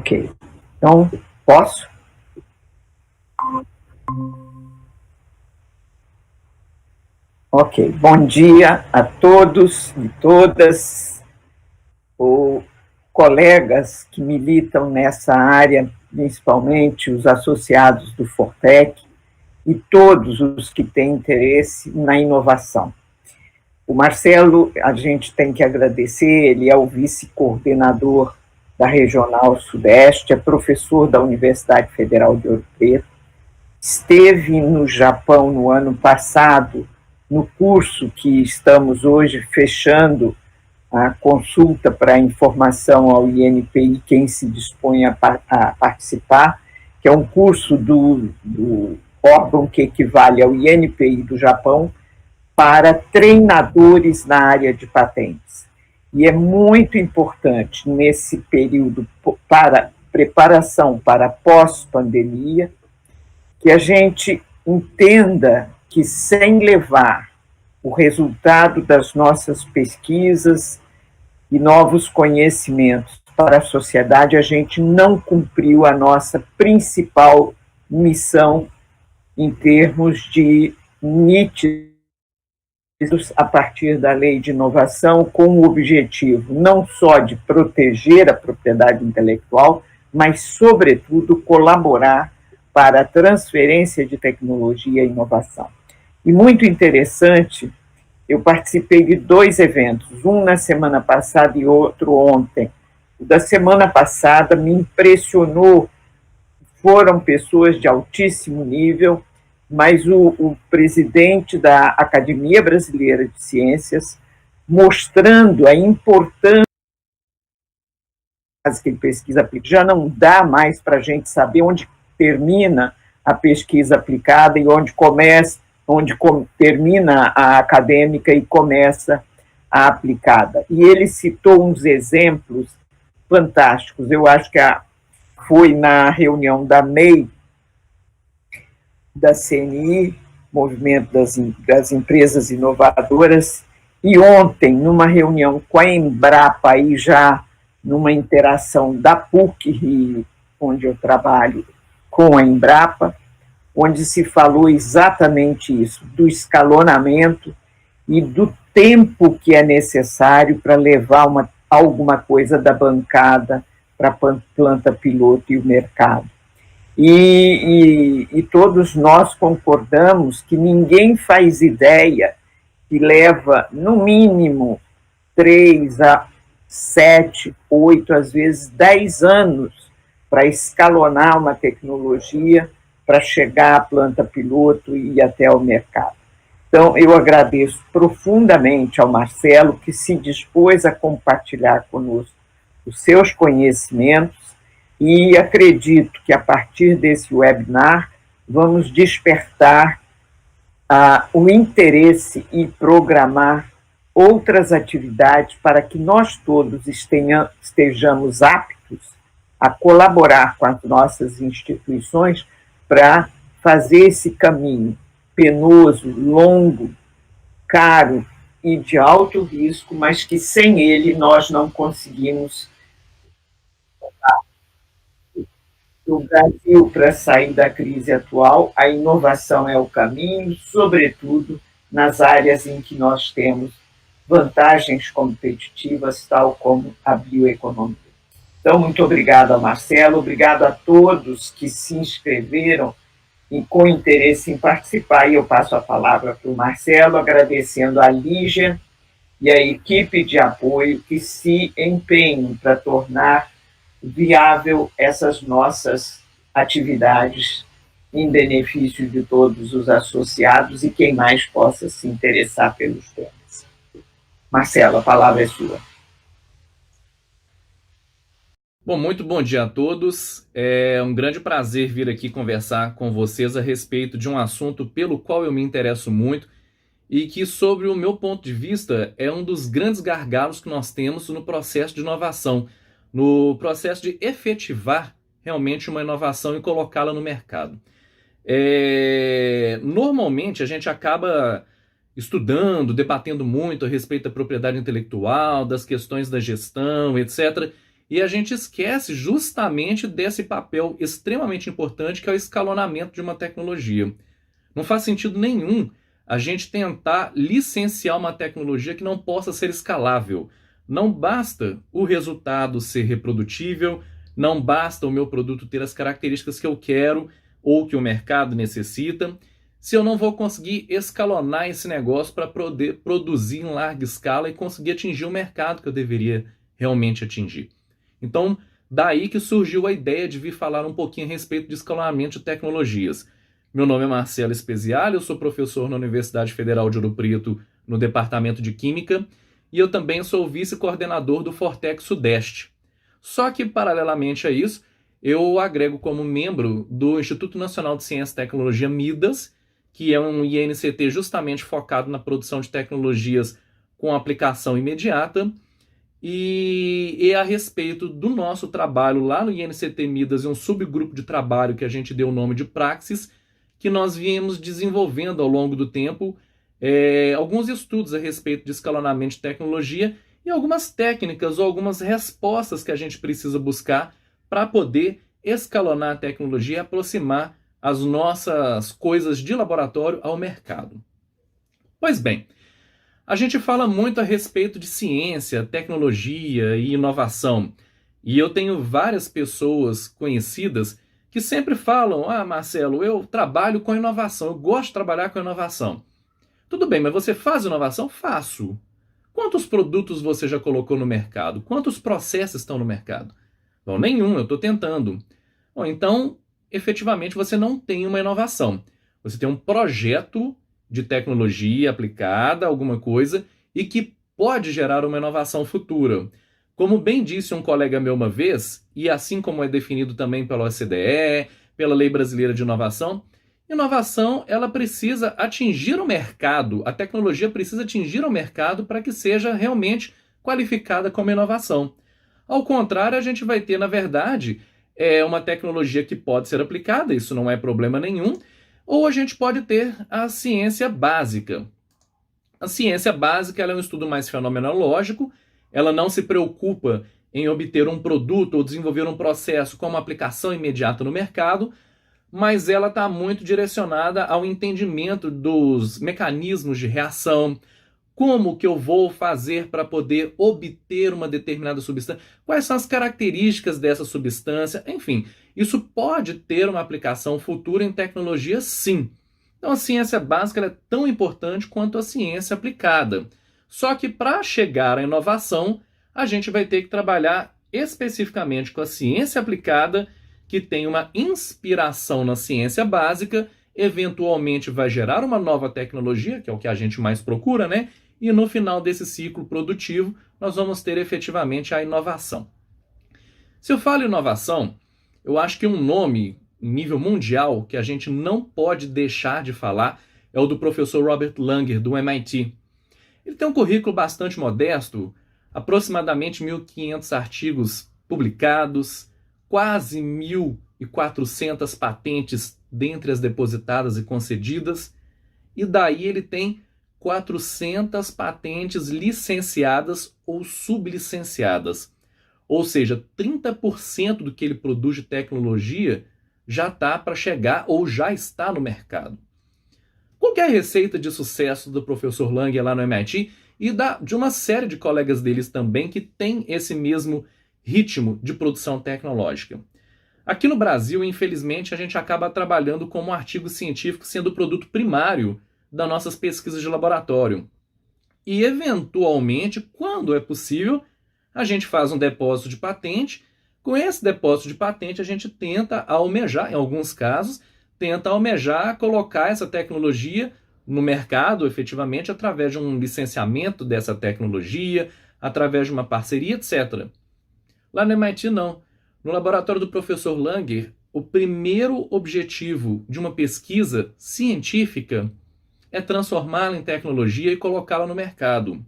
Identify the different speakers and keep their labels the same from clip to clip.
Speaker 1: Ok. Então, posso? Ok. Bom dia a todos e todas, ou colegas que militam nessa área, principalmente os associados do Fortec e todos os que têm interesse na inovação. O Marcelo, a gente tem que agradecer, ele é o vice-coordenador da Regional Sudeste, é professor da Universidade Federal de Ouro Preto, esteve no Japão no ano passado, no curso que estamos hoje fechando a consulta para informação ao INPI, quem se dispõe a participar, que é um curso do órgão que equivale ao INPI do Japão, para treinadores na área de patentes. E é muito importante, nesse período para preparação para pós-pandemia, que a gente entenda que, sem levar o resultado das nossas pesquisas e novos conhecimentos para a sociedade, a gente não cumpriu a nossa principal missão em termos de nítidos a partir da lei de inovação, com o objetivo não só de proteger a propriedade intelectual, mas, sobretudo, colaborar para a transferência de tecnologia e inovação. E muito interessante, eu participei de 2 eventos, um na semana passada e outro ontem. O da semana passada me impressionou, foram pessoas de altíssimo nível, mas o presidente da Academia Brasileira de Ciências, mostrando a importância que pesquisa aplicada, já não dá mais para a gente saber onde termina a pesquisa aplicada e onde termina a acadêmica e começa a aplicada. E ele citou uns exemplos fantásticos. Eu acho que foi na reunião da MEI, da CNI, Movimento das Empresas Inovadoras, e ontem, numa reunião com a Embrapa, aí já numa interação da PUC-Rio, onde eu trabalho com a Embrapa, onde se falou exatamente isso, do escalonamento e do tempo que é necessário para levar alguma coisa da bancada para a planta piloto e o mercado. E todos nós concordamos que ninguém faz ideia que leva, no mínimo, 3 a 7, 8, às vezes 10 anos para escalonar uma tecnologia, para chegar à planta piloto e ir até ao mercado. Então, eu agradeço profundamente ao Marcelo, que se dispôs a compartilhar conosco os seus conhecimentos, e acredito que, a partir desse webinar, vamos despertar o interesse e programar outras atividades para que nós todos estejamos aptos a colaborar com as nossas instituições para fazer esse caminho penoso, longo, caro e de alto risco, mas que sem ele nós não conseguimos o Brasil para sair da crise atual. A inovação é o caminho, sobretudo nas áreas em que nós temos vantagens competitivas, tal como a bioeconomia. Então, muito obrigado a Marcelo, obrigado a todos que se inscreveram e com interesse em participar. E eu passo a palavra para o Marcelo, agradecendo a Lígia e a equipe de apoio que se empenham para tornar viável essas nossas atividades em benefício de todos os associados e quem mais possa se interessar pelos temas. Marcelo, a palavra é sua.
Speaker 2: Bom, muito bom dia a todos. É um grande prazer vir aqui conversar com vocês a respeito de um assunto pelo qual eu me interesso muito e que, sobre o meu ponto de vista, é um dos grandes gargalos que nós temos no processo de inovação, no processo de efetivar realmente uma inovação e colocá-la no mercado. Normalmente a gente acaba estudando, debatendo muito a respeito da propriedade intelectual, das questões da gestão, etc., E a gente esquece justamente desse papel extremamente importante que é o escalonamento de uma tecnologia. Não faz sentido nenhum a gente tentar licenciar uma tecnologia que não possa ser escalável. Não basta o resultado ser reprodutível, não basta o meu produto ter as características que eu quero ou que o mercado necessita, se eu não vou conseguir escalonar esse negócio para poder produzir em larga escala e conseguir atingir o mercado que eu deveria realmente atingir. Então, daí que surgiu a ideia de vir falar um pouquinho a respeito de escalonamento de tecnologias. Meu nome é Marcelo Speziale, eu sou professor na Universidade Federal de Ouro Preto, no Departamento de Química, e eu também sou vice-coordenador do Fortec Sudeste. Só que, paralelamente a isso, eu agrego como membro do Instituto Nacional de Ciência e Tecnologia Midas, que é um INCT justamente focado na produção de tecnologias com aplicação imediata, e a respeito do nosso trabalho lá no INCT Midas e um subgrupo de trabalho que a gente deu o nome de Praxis, que nós viemos desenvolvendo ao longo do tempo alguns estudos a respeito de escalonamento de tecnologia e algumas técnicas ou algumas respostas que a gente precisa buscar para poder escalonar a tecnologia e aproximar as nossas coisas de laboratório ao mercado. Pois bem, a gente fala muito a respeito de ciência, tecnologia e inovação. E eu tenho várias pessoas conhecidas que sempre falam: ah, Marcelo, eu trabalho com inovação, eu gosto de trabalhar com inovação. Tudo bem, mas você faz inovação? Faço. Quantos produtos você já colocou no mercado? Quantos processos estão no mercado? Bom, nenhum, eu estou tentando. Bom, então, efetivamente, você não tem uma inovação. Você tem um projeto de tecnologia aplicada, alguma coisa, e que pode gerar uma inovação futura. Como bem disse um colega meu uma vez, e assim como é definido também pela OCDE, pela Lei Brasileira de Inovação, inovação ela precisa atingir o mercado, a tecnologia precisa atingir o mercado para que seja realmente qualificada como inovação. Ao contrário, a gente vai ter, na verdade, uma tecnologia que pode ser aplicada, isso não é problema nenhum, ou a gente pode ter a ciência básica. A ciência básica ela é um estudo mais fenomenológico, ela não se preocupa em obter um produto ou desenvolver um processo com uma aplicação imediata no mercado, mas ela está muito direcionada ao entendimento dos mecanismos de reação, como que eu vou fazer para poder obter uma determinada substância, quais são as características dessa substância, enfim, isso pode ter uma aplicação futura em tecnologia, sim. Então a ciência básica é tão importante quanto a ciência aplicada. Só que para chegar à inovação, a gente vai ter que trabalhar especificamente com a ciência aplicada, que tem uma inspiração na ciência básica, eventualmente vai gerar uma nova tecnologia, que é o que a gente mais procura, né? E no final desse ciclo produtivo, nós vamos ter efetivamente a inovação. Se eu falo inovação, eu acho que um nome em nível mundial que a gente não pode deixar de falar é o do professor Robert Langer, do MIT. Ele tem um currículo bastante modesto, aproximadamente 1.500 artigos publicados, quase 1.400 patentes dentre as depositadas e concedidas, e daí ele tem 400 patentes licenciadas ou sublicenciadas. Ou seja, 30% do que ele produz de tecnologia já está para chegar ou já está no mercado. Qual que é a receita de sucesso do professor Langer lá no MIT e de uma série de colegas deles também que tem esse mesmo ritmo de produção tecnológica? Aqui no Brasil, infelizmente, a gente acaba trabalhando como um artigo científico sendo o produto primário das nossas pesquisas de laboratório. E, eventualmente, quando é possível, a gente faz um depósito de patente. Com esse depósito de patente, a gente tenta almejar, em alguns casos, colocar essa tecnologia no mercado, efetivamente, através de um licenciamento dessa tecnologia, através de uma parceria, etc. Lá no MIT, não. No laboratório do professor Langer, o primeiro objetivo de uma pesquisa científica é transformá-la em tecnologia e colocá-la no mercado.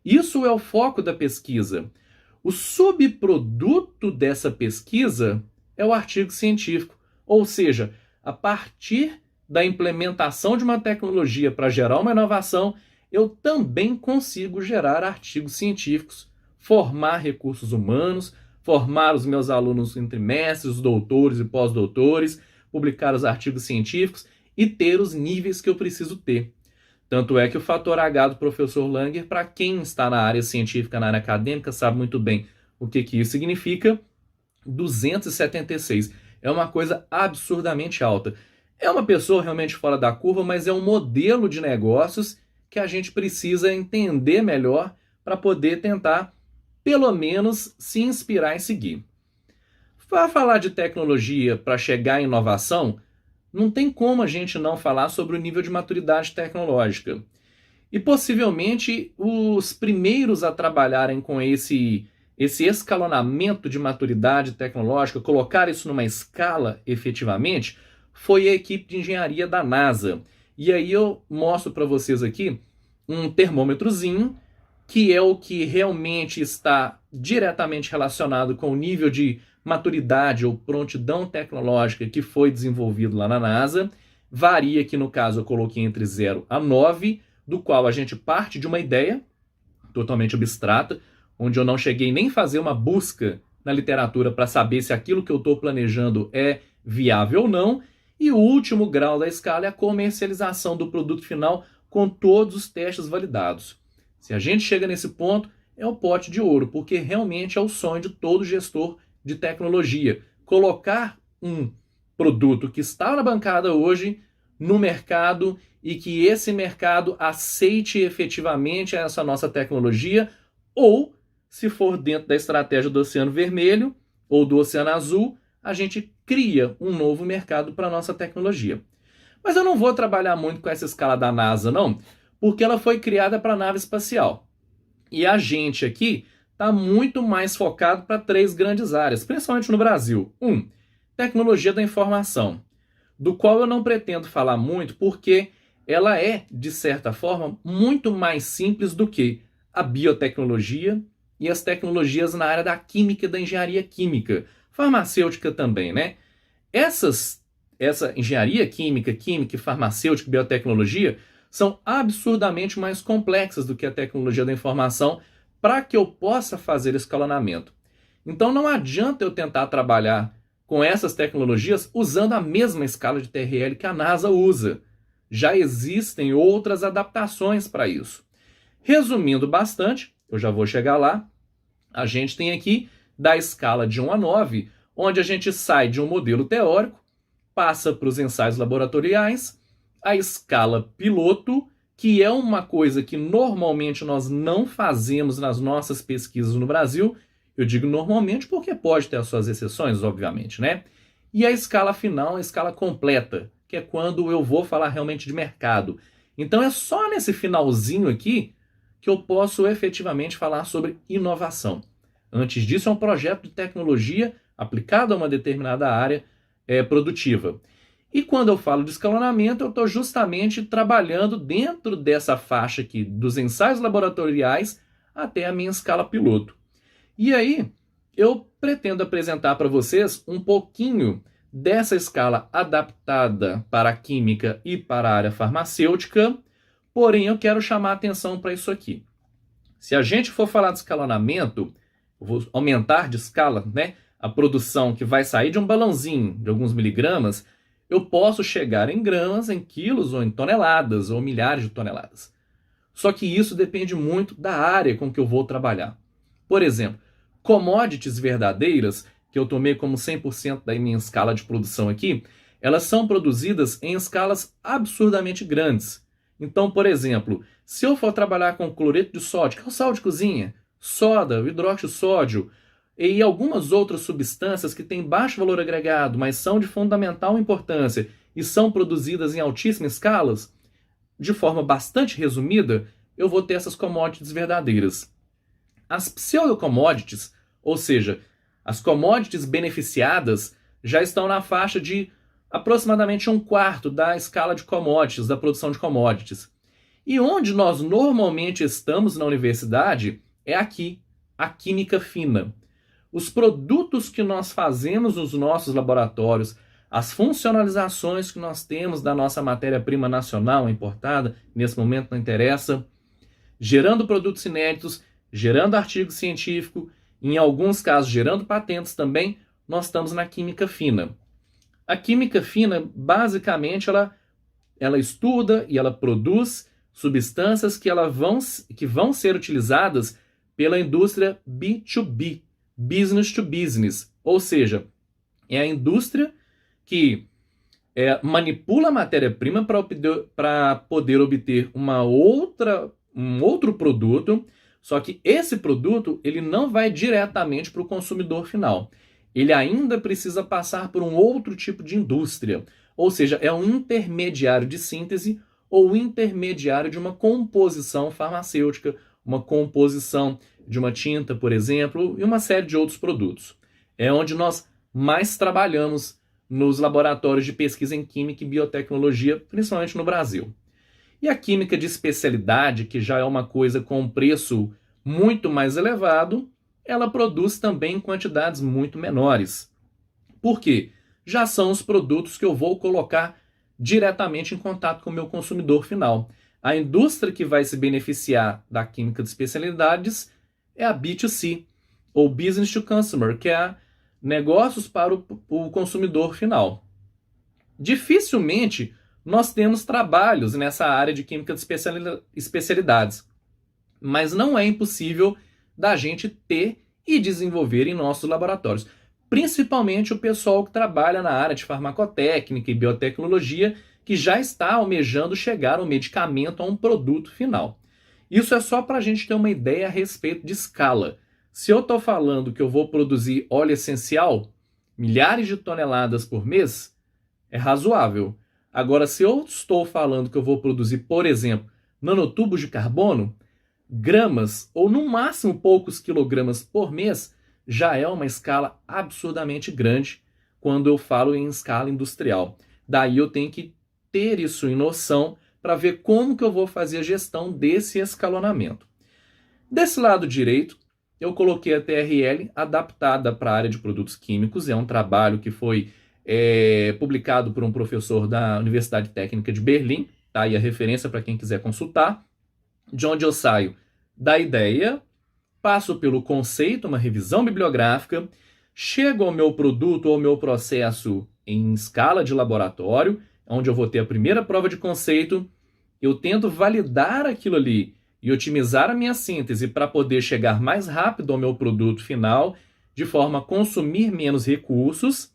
Speaker 2: Isso é o foco da pesquisa. O subproduto dessa pesquisa é o artigo científico. Ou seja, a partir da implementação de uma tecnologia para gerar uma inovação, eu também consigo gerar artigos científicos, formar recursos humanos, formar os meus alunos entre mestres, doutores e pós-doutores, publicar os artigos científicos e ter os níveis que eu preciso ter. Tanto é que o fator H do professor Langer, para quem está na área científica, na área acadêmica, sabe muito bem o que isso significa, 276. É uma coisa absurdamente alta. É uma pessoa realmente fora da curva, mas é um modelo de negócios que a gente precisa entender melhor para poder tentar, pelo menos, se inspirar e seguir. Para falar de tecnologia, para chegar em inovação, não tem como a gente não falar sobre o nível de maturidade tecnológica. E possivelmente os primeiros a trabalharem com esse escalonamento de maturidade tecnológica, colocar isso numa escala efetivamente, foi a equipe de engenharia da NASA. E aí eu mostro para vocês aqui um termômetrozinho, que é o que realmente está diretamente relacionado com o nível de maturidade ou prontidão tecnológica que foi desenvolvido lá na NASA. Varia aqui, no caso, eu coloquei entre 0 a 9, do qual a gente parte de uma ideia totalmente abstrata, onde eu não cheguei nem a fazer uma busca na literatura para saber se aquilo que eu estou planejando é viável ou não. E o último grau da escala é a comercialização do produto final com todos os testes validados. Se a gente chega nesse ponto, é o pote de ouro, porque realmente é o sonho de todo gestor de tecnologia. Colocar um produto que está na bancada hoje no mercado e que esse mercado aceite efetivamente essa nossa tecnologia, ou, se for dentro da estratégia do Oceano Vermelho ou do Oceano Azul, a gente cria um novo mercado para a nossa tecnologia. Mas eu não vou trabalhar muito com essa escala da NASA, não, porque ela foi criada para nave espacial. E a gente aqui está muito mais focado para 3 grandes áreas, principalmente no Brasil. 1, tecnologia da informação, do qual eu não pretendo falar muito, porque ela é, de certa forma, muito mais simples do que a biotecnologia e as tecnologias na área da química e da engenharia química, farmacêutica também, né? Essa engenharia química e farmacêutica e biotecnologia são absurdamente mais complexas do que a tecnologia da informação para que eu possa fazer escalonamento. Então não adianta eu tentar trabalhar com essas tecnologias usando a mesma escala de TRL que a NASA usa. Já existem outras adaptações para isso. Resumindo bastante, eu já vou chegar lá, a gente tem aqui da escala de 1 a 9, onde a gente sai de um modelo teórico, passa para os ensaios laboratoriais, a escala piloto, que é uma coisa que normalmente nós não fazemos nas nossas pesquisas no Brasil. Eu digo normalmente porque pode ter as suas exceções, obviamente, né? E a escala final, a escala completa, que é quando eu vou falar realmente de mercado. Então é só nesse finalzinho aqui que eu posso efetivamente falar sobre inovação. Antes disso, é um projeto de tecnologia aplicado a uma determinada área produtiva. E quando eu falo de escalonamento, eu estou justamente trabalhando dentro dessa faixa aqui, dos ensaios laboratoriais até a minha escala piloto. E aí, eu pretendo apresentar para vocês um pouquinho dessa escala adaptada para a química e para a área farmacêutica, porém eu quero chamar a atenção para isso aqui. Se a gente for falar de escalonamento, eu vou aumentar de escala, né, a produção que vai sair de um balãozinho de alguns miligramas, eu posso chegar em gramas, em quilos, ou em toneladas, ou milhares de toneladas. Só que isso depende muito da área com que eu vou trabalhar. Por exemplo, commodities verdadeiras, que eu tomei como 100% da minha escala de produção aqui, elas são produzidas em escalas absurdamente grandes. Então, por exemplo, se eu for trabalhar com cloreto de sódio, que é o sal de cozinha, soda, o hidróxido de sódio, e algumas outras substâncias que têm baixo valor agregado, mas são de fundamental importância e são produzidas em altíssimas escalas, de forma bastante resumida, eu vou ter essas commodities verdadeiras. As pseudo-commodities, ou seja, as commodities beneficiadas, já estão na faixa de aproximadamente 1/4 da escala de commodities, da produção de commodities. E onde nós normalmente estamos na universidade é aqui, a química fina. Os produtos que nós fazemos nos nossos laboratórios, as funcionalizações que nós temos da nossa matéria-prima nacional importada, nesse momento não interessa, gerando produtos inéditos, gerando artigo científico em alguns casos gerando patentes também, nós estamos na química fina. A química fina, basicamente, ela estuda e ela produz substâncias que vão ser utilizadas pela indústria B2B, business to business, ou seja, é a indústria que manipula a matéria-prima para poder obter um outro produto, só que esse produto ele não vai diretamente para o consumidor final. Ele ainda precisa passar por um outro tipo de indústria, ou seja, é um intermediário de síntese ou intermediário de uma composição farmacêutica, uma composição de uma tinta, por exemplo, e uma série de outros produtos. É onde nós mais trabalhamos nos laboratórios de pesquisa em química e biotecnologia, principalmente no Brasil. E a química de especialidade, que já é uma coisa com um preço muito mais elevado, ela produz também em quantidades muito menores. Por quê? Já são os produtos que eu vou colocar diretamente em contato com o meu consumidor final. A indústria que vai se beneficiar da química de especialidades é a B2C, ou Business to Consumer, que é negócios para o consumidor final. Dificilmente nós temos trabalhos nessa área de química de especialidades, mas não é impossível da gente ter e desenvolver em nossos laboratórios. Principalmente o pessoal que trabalha na área de farmacotécnica e biotecnologia, que já está almejando chegar ao medicamento, a um produto final. Isso é só para a gente ter uma ideia a respeito de escala. Se eu estou falando que eu vou produzir óleo essencial, milhares de toneladas por mês, é razoável. Agora, se eu estou falando que eu vou produzir, por exemplo, nanotubos de carbono, gramas ou no máximo poucos quilogramas por mês, já é uma escala absurdamente grande quando eu falo em escala industrial. Daí eu tenho que ter isso em noção para ver como que eu vou fazer a gestão desse escalonamento. Desse lado direito, eu coloquei a TRL adaptada para a área de produtos químicos. É um trabalho que foi publicado por um professor da Universidade Técnica de Berlim. Tá aí a referência para quem quiser consultar. De onde eu saio da ideia, passo pelo conceito, uma revisão bibliográfica, chego ao meu produto ou ao meu processo em escala de laboratório, onde eu vou ter a primeira prova de conceito, eu tento validar aquilo ali e otimizar a minha síntese para poder chegar mais rápido ao meu produto final, de forma a consumir menos recursos.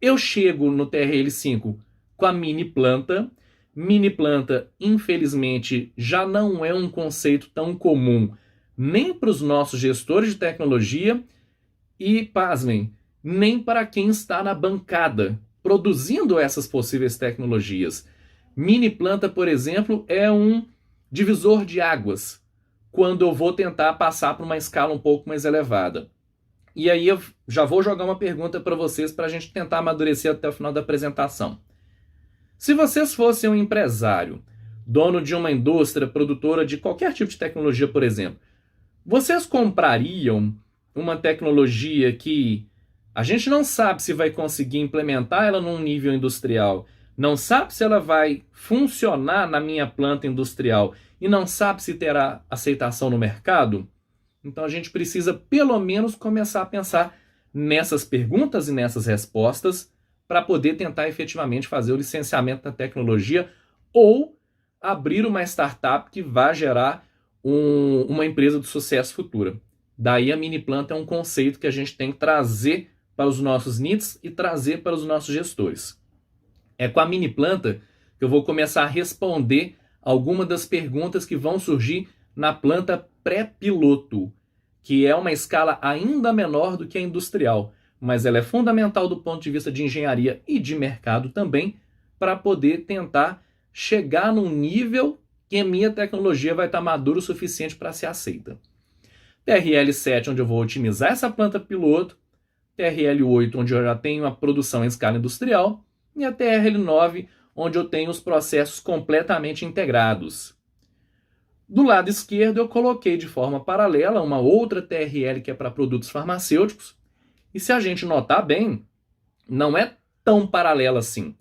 Speaker 2: Eu chego no TRL5 com a mini planta. Mini planta, infelizmente, já não é um conceito tão comum nem para os nossos gestores de tecnologia e, pasmem, nem para quem está na bancada produzindo essas possíveis tecnologias. Mini planta, por exemplo, é um divisor de águas quando eu vou tentar passar para uma escala um pouco mais elevada. E aí eu já vou jogar uma pergunta para vocês para a gente tentar amadurecer até o final da apresentação. Se vocês fossem um empresário, dono de uma indústria produtora de qualquer tipo de tecnologia, por exemplo, vocês comprariam uma tecnologia que a gente não sabe se vai conseguir implementar ela num nível industrial, não sabe se ela vai funcionar na minha planta industrial e não sabe se terá aceitação no mercado? Então a gente precisa pelo menos começar a pensar nessas perguntas e nessas respostas para poder tentar efetivamente fazer o licenciamento da tecnologia ou abrir uma startup que vá gerar uma empresa de sucesso futura. Daí a mini planta é um conceito que a gente tem que trazer para os nossos needs e trazer para os nossos gestores. É com a mini planta que eu vou começar a responder algumas das perguntas que vão surgir na planta pré-piloto, que é uma escala ainda menor do que a industrial, mas ela é fundamental do ponto de vista de engenharia e de mercado também, para poder tentar chegar num nível que a minha tecnologia vai estar madura o suficiente para ser aceita. TRL7, onde eu vou otimizar essa planta piloto, TRL8, onde eu já tenho a produção em escala industrial, e a TRL9, onde eu tenho os processos completamente integrados. Do lado esquerdo, eu coloquei de forma paralela uma outra TRL que é para produtos farmacêuticos, e se a gente notar bem, não é tão paralela assim.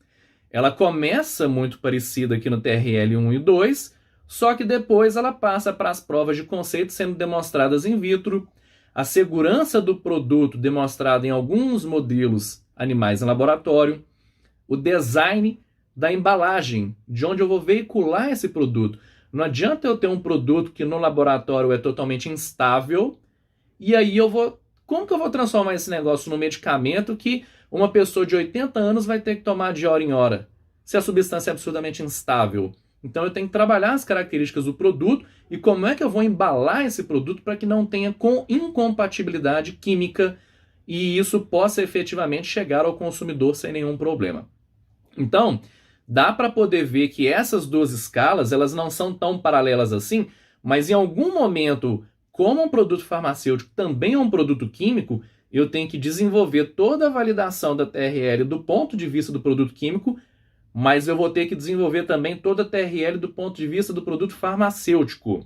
Speaker 2: Ela começa muito parecida aqui no TRL 1 e 2, só que depois ela passa para as provas de conceito sendo demonstradas in vitro. a segurança do produto demonstrada em alguns modelos animais em laboratório, o design da embalagem, de onde eu vou veicular esse produto. Não adianta eu ter um produto que no laboratório é totalmente instável, e aí como que eu vou transformar esse negócio num medicamento que uma pessoa de 80 anos vai ter que tomar de hora em hora, se a substância é absurdamente instável? Então eu tenho que trabalhar as características do produto e como é que eu vou embalar esse produto para que não tenha incompatibilidade química e isso possa efetivamente chegar ao consumidor sem nenhum problema. Então, dá para poder ver que essas duas escalas, elas não são tão paralelas assim, mas em algum momento, como um produto farmacêutico também é um produto químico, eu tenho que desenvolver toda a validação da TRL do ponto de vista do produto químico, mas eu vou ter que desenvolver também toda a TRL do ponto de vista do produto farmacêutico.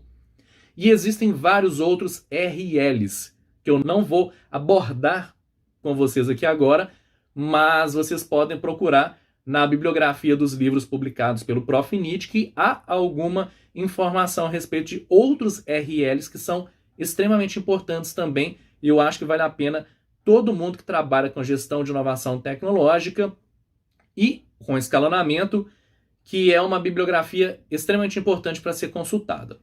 Speaker 2: E existem vários outros RLs, que eu não vou abordar com vocês aqui agora, mas vocês podem procurar na bibliografia dos livros publicados pelo Prof. Nietzsche, que há alguma informação a respeito de outros RLs que são extremamente importantes também, e eu acho que vale a pena todo mundo que trabalha com gestão de inovação tecnológica e com escalonamento, que é uma bibliografia extremamente importante para ser consultada.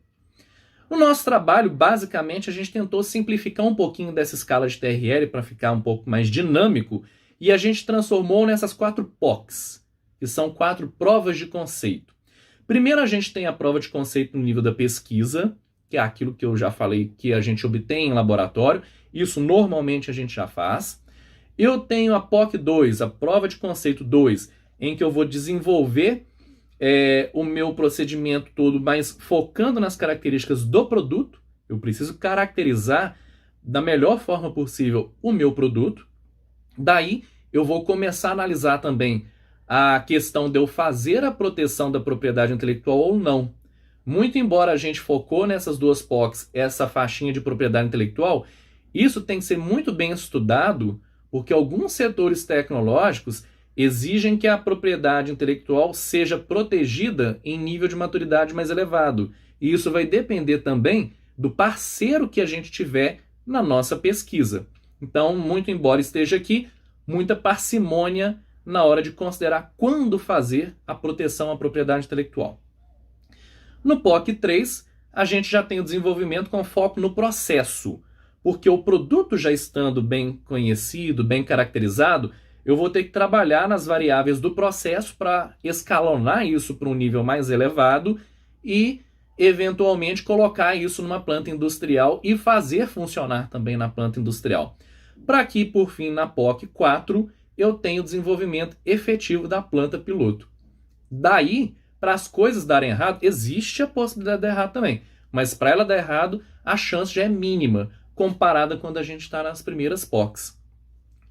Speaker 2: No nosso trabalho, basicamente, a gente tentou simplificar um pouquinho dessa escala de TRL para ficar um pouco mais dinâmico, e a gente transformou nessas 4 POCs, que são 4 provas de conceito. Primeiro a gente tem a prova de conceito no nível da pesquisa, que é aquilo que eu já falei que a gente obtém em laboratório, isso normalmente a gente já faz. Eu tenho a POC 2, a prova de conceito 2, em que eu vou desenvolver o meu procedimento todo, mas focando nas características do produto. Eu preciso caracterizar da melhor forma possível o meu produto. Daí eu vou começar a analisar também a questão de eu fazer a proteção da propriedade intelectual ou não. Muito embora a gente focou nessas 2 POCs, essa faixinha de propriedade intelectual, isso tem que ser muito bem estudado, porque alguns setores tecnológicos exigem que a propriedade intelectual seja protegida em nível de maturidade mais elevado. E isso vai depender também do parceiro que a gente tiver na nossa pesquisa. Então, muito embora esteja aqui, muita parcimônia na hora de considerar quando fazer a proteção à propriedade intelectual. No POC 3, a gente já tem o desenvolvimento com foco no processo, porque o produto já estando bem conhecido, bem caracterizado, eu vou ter que trabalhar nas variáveis do processo para escalonar isso para um nível mais elevado e, eventualmente, colocar isso numa planta industrial e fazer funcionar também na planta industrial. Para que, por fim, na POC 4, eu tenho o desenvolvimento efetivo da planta piloto. Daí, para as coisas darem errado, existe a possibilidade de dar errado também, mas para ela dar errado, a chance já é mínima, comparada quando a gente está nas primeiras POCs.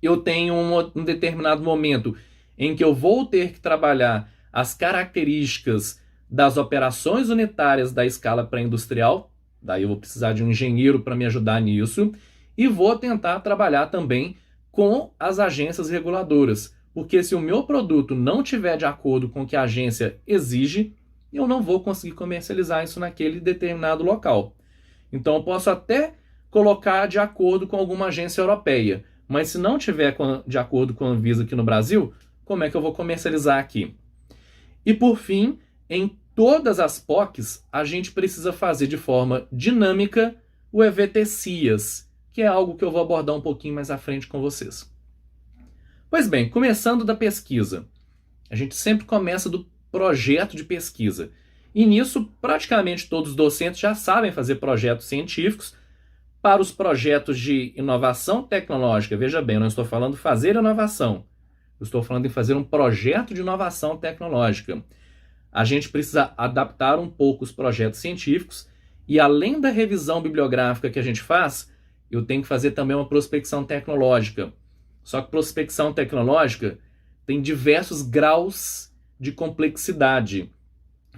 Speaker 2: Eu tenho um determinado momento em que eu vou ter que trabalhar as características das operações unitárias da escala pré-industrial, daí eu vou precisar de um engenheiro para me ajudar nisso, e vou tentar trabalhar também com as agências reguladoras, porque se o meu produto não estiver de acordo com o que a agência exige, eu não vou conseguir comercializar isso naquele determinado local. Então eu posso até colocar de acordo com alguma agência europeia, mas se não tiver de acordo com a Anvisa aqui no Brasil, como é que eu vou comercializar aqui? E por fim, em todas as POCs, a gente precisa fazer de forma dinâmica o EVT-CIAS, que é algo que eu vou abordar um pouquinho mais à frente com vocês. Pois bem, começando da pesquisa. A gente sempre começa do projeto de pesquisa. E nisso, praticamente todos os docentes já sabem fazer projetos científicos. Para os projetos de inovação tecnológica, veja bem, eu não estou falando fazer inovação. Eu estou falando em fazer um projeto de inovação tecnológica. A gente precisa adaptar um pouco os projetos científicos e, além da revisão bibliográfica que a gente faz, eu tenho que fazer também uma prospecção tecnológica. Só que prospecção tecnológica tem diversos graus de complexidade.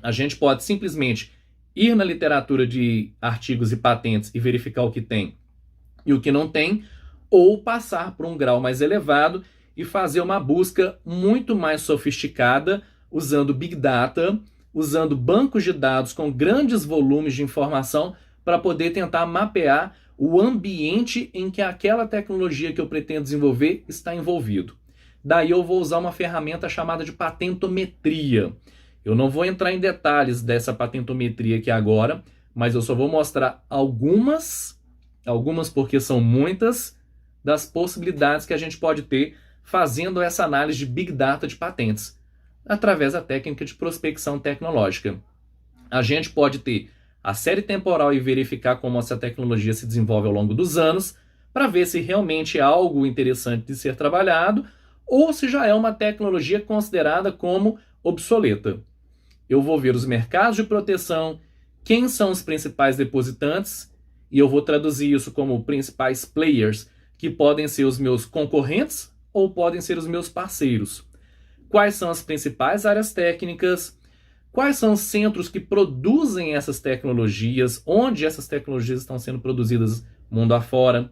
Speaker 2: A gente pode simplesmente ir na literatura de artigos e patentes e verificar o que tem e o que não tem, ou passar por um grau mais elevado e fazer uma busca muito mais sofisticada, usando Big Data, usando bancos de dados com grandes volumes de informação para poder tentar mapear o ambiente em que aquela tecnologia que eu pretendo desenvolver está envolvido. Daí eu vou usar uma ferramenta chamada de patentometria. Eu não vou entrar em detalhes dessa patentometria aqui agora, mas eu só vou mostrar algumas porque são muitas, das possibilidades que a gente pode ter fazendo essa análise de Big Data de patentes, através da técnica de prospecção tecnológica. A gente pode ter a série temporal e verificar como essa tecnologia se desenvolve ao longo dos anos, para ver se realmente é algo interessante de ser trabalhado, ou se já é uma tecnologia considerada como obsoleta. Eu vou ver os mercados de proteção, quem são os principais depositantes, e eu vou traduzir isso como principais players, que podem ser os meus concorrentes ou podem ser os meus parceiros. Quais são as principais áreas técnicas, quais são os centros que produzem essas tecnologias, onde essas tecnologias estão sendo produzidas mundo afora.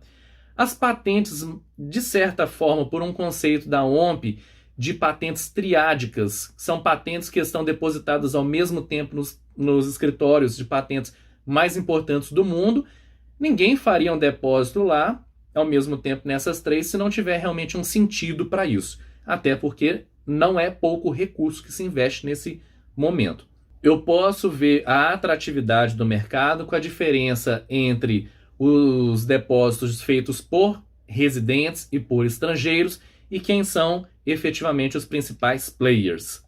Speaker 2: As patentes, de certa forma, por um conceito da OMP, de patentes triádicas, são patentes que estão depositadas ao mesmo tempo nos escritórios de patentes mais importantes do mundo. Ninguém faria um depósito lá, ao mesmo tempo nessas três, se não tiver realmente um sentido para isso. Até porque não é pouco recurso que se investe nesse momento. Eu posso ver a atratividade do mercado com a diferença entre os depósitos feitos por residentes e por estrangeiros e quem são efetivamente os principais players.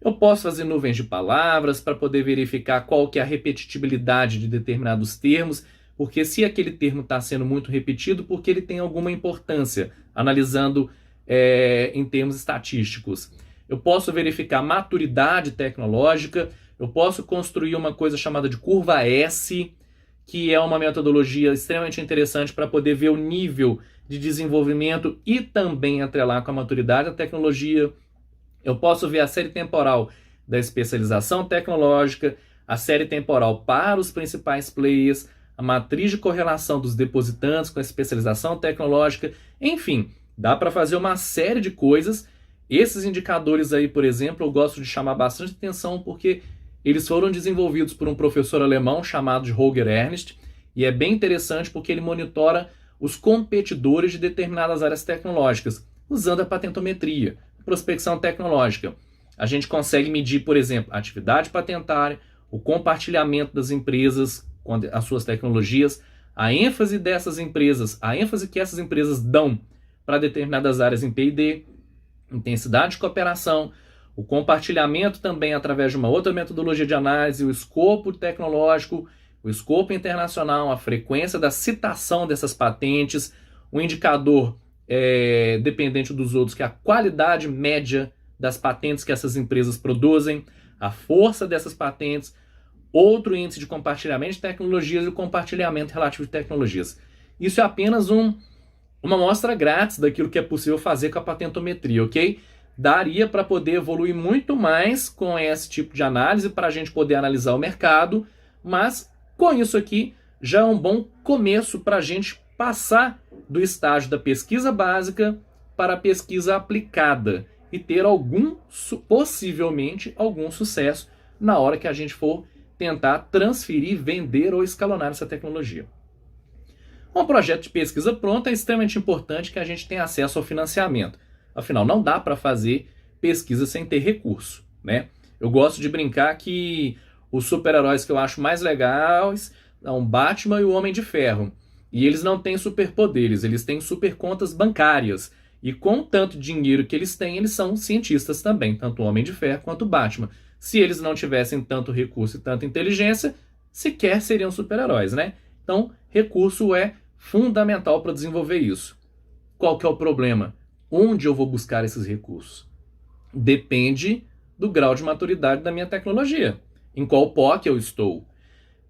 Speaker 2: Eu posso fazer nuvens de palavras para poder verificar qual que é a repetitibilidade de determinados termos, porque se aquele termo está sendo muito repetido, porque ele tem alguma importância, analisando em termos estatísticos. Eu posso verificar maturidade tecnológica, eu posso construir uma coisa chamada de curva S, que é uma metodologia extremamente interessante para poder ver o nível de desenvolvimento e também atrelar com a maturidade da tecnologia. Eu posso ver a série temporal da especialização tecnológica, a série temporal para os principais players, a matriz de correlação dos depositantes com a especialização tecnológica, enfim, dá para fazer uma série de coisas. Esses indicadores aí, por exemplo, eu gosto de chamar bastante atenção porque eles foram desenvolvidos por um professor alemão chamado de Holger Ernst, e é bem interessante porque ele monitora os competidores de determinadas áreas tecnológicas, usando a patentometria, prospecção tecnológica. A gente consegue medir, por exemplo, a atividade patentária, o compartilhamento das empresas com as suas tecnologias, a ênfase dessas empresas, a ênfase que essas empresas dão para determinadas áreas em P&D, intensidade de cooperação, o compartilhamento também através de uma outra metodologia de análise, o escopo tecnológico, o escopo internacional, a frequência da citação dessas patentes, o indicador dependente dos outros, que é a qualidade média das patentes que essas empresas produzem, a força dessas patentes, outro índice de compartilhamento de tecnologias e o compartilhamento relativo de tecnologias. Isso é apenas uma amostra grátis daquilo que é possível fazer com a patentometria, ok? Daria para poder evoluir muito mais com esse tipo de análise para a gente poder analisar o mercado, mas com isso aqui já é um bom começo para a gente passar do estágio da pesquisa básica para a pesquisa aplicada e ter possivelmente algum sucesso na hora que a gente for tentar transferir, vender ou escalonar essa tecnologia. Um projeto de pesquisa pronto é extremamente importante que a gente tenha acesso ao financiamento. Afinal, não dá para fazer pesquisa sem ter recurso, né? Eu gosto de brincar que os super-heróis que eu acho mais legais são o Batman e o Homem de Ferro. E eles não têm superpoderes, eles têm supercontas bancárias. E com o tanto de dinheiro que eles têm, eles são cientistas também, tanto o Homem de Ferro quanto o Batman. Se eles não tivessem tanto recurso e tanta inteligência, sequer seriam super-heróis, né? Então, recurso é fundamental para desenvolver isso. Qual que é o problema? Onde eu vou buscar esses recursos? Depende do grau de maturidade da minha tecnologia. Em qual POC eu estou?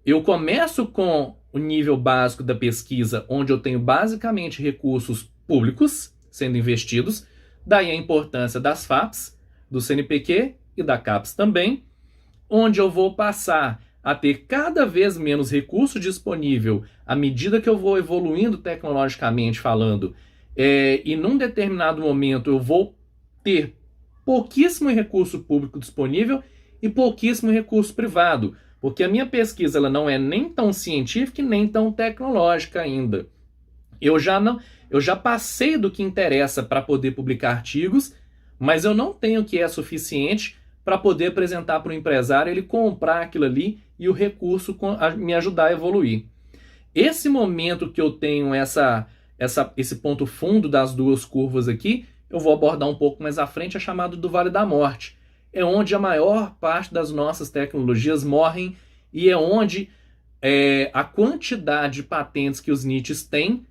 Speaker 2: Eu começo com o nível básico da pesquisa, onde eu tenho basicamente recursos públicos sendo investidos, daí a importância das FAPs, do CNPq e da CAPES também, onde eu vou passar a ter cada vez menos recurso disponível à medida que eu vou evoluindo tecnologicamente falando, e num determinado momento eu vou ter pouquíssimo recurso público disponível e pouquíssimo recurso privado, porque a minha pesquisa ela não é nem tão científica e nem tão tecnológica ainda. Eu já passei do que interessa para poder publicar artigos, mas eu não tenho o que é suficiente para poder apresentar para o empresário, ele comprar aquilo ali e o recurso me ajudar a evoluir. Esse momento que eu tenho esse ponto fundo das duas curvas aqui, eu vou abordar um pouco mais à frente, é chamado do Vale da Morte. É onde a maior parte das nossas tecnologias morrem e é onde a quantidade de patentes que os NITs têm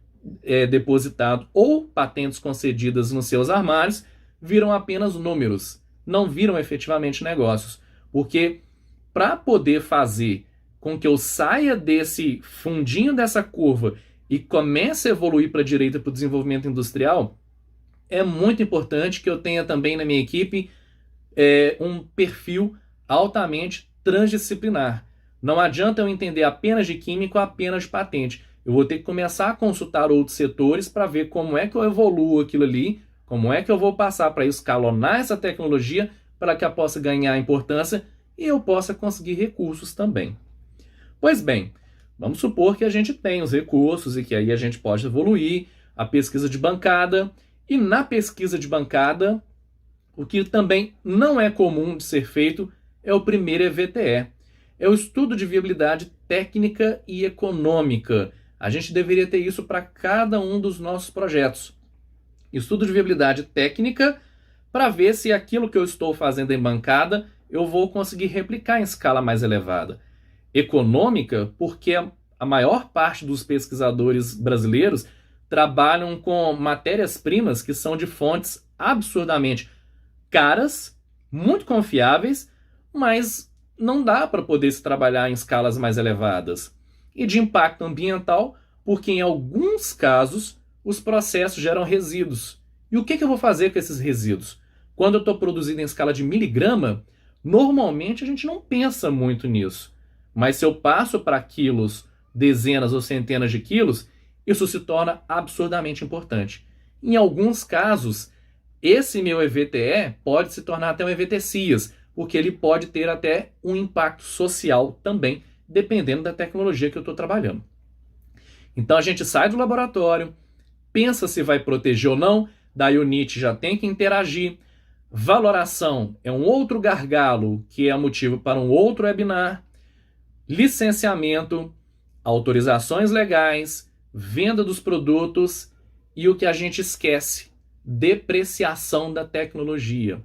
Speaker 2: depositado ou patentes concedidas nos seus armários viram apenas números, não viram efetivamente negócios. Porque para poder fazer com que eu saia desse fundinho dessa curva e comece a evoluir para a direita, para o desenvolvimento industrial, é muito importante que eu tenha também na minha equipe um perfil altamente transdisciplinar. Não adianta eu entender apenas de química ou apenas de patente. Eu vou ter que começar a consultar outros setores para ver como é que eu evoluo aquilo ali, como é que eu vou passar para escalonar essa tecnologia para que ela possa ganhar importância e eu possa conseguir recursos também. Pois bem, vamos supor que a gente tem os recursos e que aí a gente pode evoluir a pesquisa de bancada. E na pesquisa de bancada, o que também não é comum de ser feito é o primeiro EVTE. É o estudo de viabilidade técnica e econômica. A gente deveria ter isso para cada um dos nossos projetos. Estudo de viabilidade técnica para ver se aquilo que eu estou fazendo em bancada eu vou conseguir replicar em escala mais elevada. Econômica, porque a maior parte dos pesquisadores brasileiros trabalham com matérias-primas que são de fontes absurdamente caras, muito confiáveis, mas não dá para poder se trabalhar em escalas mais elevadas. E de impacto ambiental, porque em alguns casos os processos geram resíduos. E o que eu vou fazer com esses resíduos? Quando eu estou produzindo em escala de miligrama, normalmente a gente não pensa muito nisso. Mas se eu passo para quilos, dezenas ou centenas de quilos, isso se torna absurdamente importante. Em alguns casos, esse meu EVTE pode se tornar até um EVTCIAS, porque ele pode ter até um impacto social também, dependendo da tecnologia que eu estou trabalhando. Então a gente sai do laboratório, pensa se vai proteger ou não, daí o NIT já tem que interagir. Valoração é um outro gargalo, que é motivo para um outro webinar. Licenciamento, autorizações legais, venda dos produtos e o que a gente esquece, depreciação da tecnologia.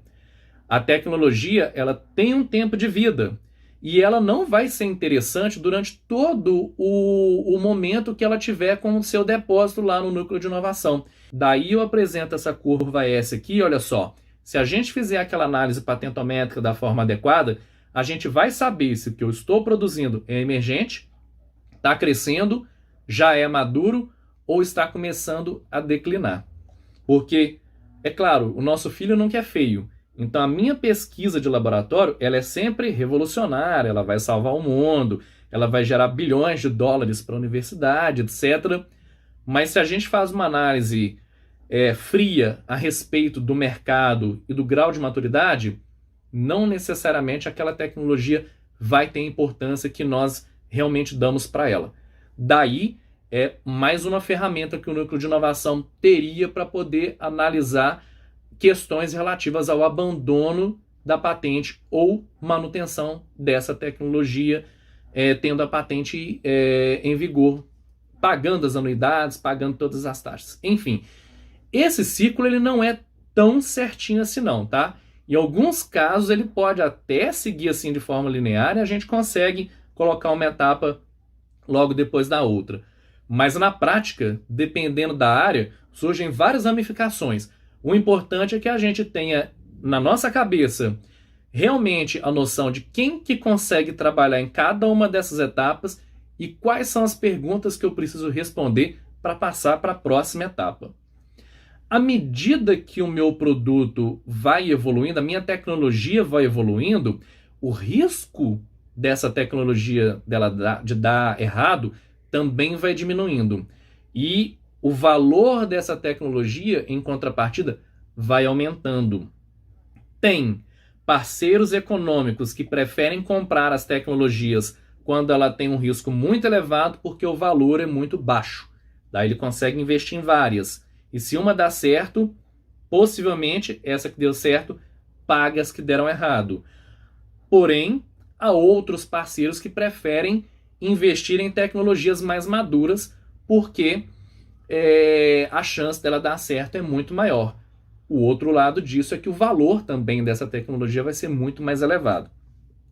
Speaker 2: A tecnologia ela tem um tempo de vida e ela não vai ser interessante durante todo o momento que ela tiver com o seu depósito lá no núcleo de inovação. Daí eu apresento essa curva S aqui, olha só. Se a gente fizer aquela análise patentométrica da forma adequada, a gente vai saber se o que eu estou produzindo é emergente, está crescendo, já é maduro ou está começando a declinar. Porque, é claro, o nosso filho não quer feio. Então a minha pesquisa de laboratório ela é sempre revolucionária, ela vai salvar o mundo, ela vai gerar bilhões de dólares para a universidade, etc. Mas se a gente faz uma análise fria a respeito do mercado e do grau de maturidade, não necessariamente aquela tecnologia vai ter a importância que nós realmente damos para ela. Daí é mais uma ferramenta que o núcleo de inovação teria para poder analisar questões relativas ao abandono da patente ou manutenção dessa tecnologia, tendo a patente em vigor, pagando as anuidades, pagando todas as taxas. Enfim, esse ciclo ele não é tão certinho assim não, tá? Em alguns casos ele pode até seguir assim de forma linear e a gente consegue colocar uma etapa logo depois da outra. Mas na prática, dependendo da área, surgem várias ramificações. O importante é que a gente tenha na nossa cabeça realmente a noção de quem que consegue trabalhar em cada uma dessas etapas e quais são as perguntas que eu preciso responder para passar para a próxima etapa. À medida que o meu produto vai evoluindo, a minha tecnologia vai evoluindo, o risco dessa tecnologia de dar errado também vai diminuindo. E o valor dessa tecnologia, em contrapartida, vai aumentando. Tem parceiros econômicos que preferem comprar as tecnologias quando ela tem um risco muito elevado porque o valor é muito baixo. Daí ele consegue investir em várias. E se uma dá certo, possivelmente essa que deu certo paga as que deram errado. Porém, há outros parceiros que preferem investir em tecnologias mais maduras porque a chance dela dar certo é muito maior. O outro lado disso é que o valor também dessa tecnologia vai ser muito mais elevado.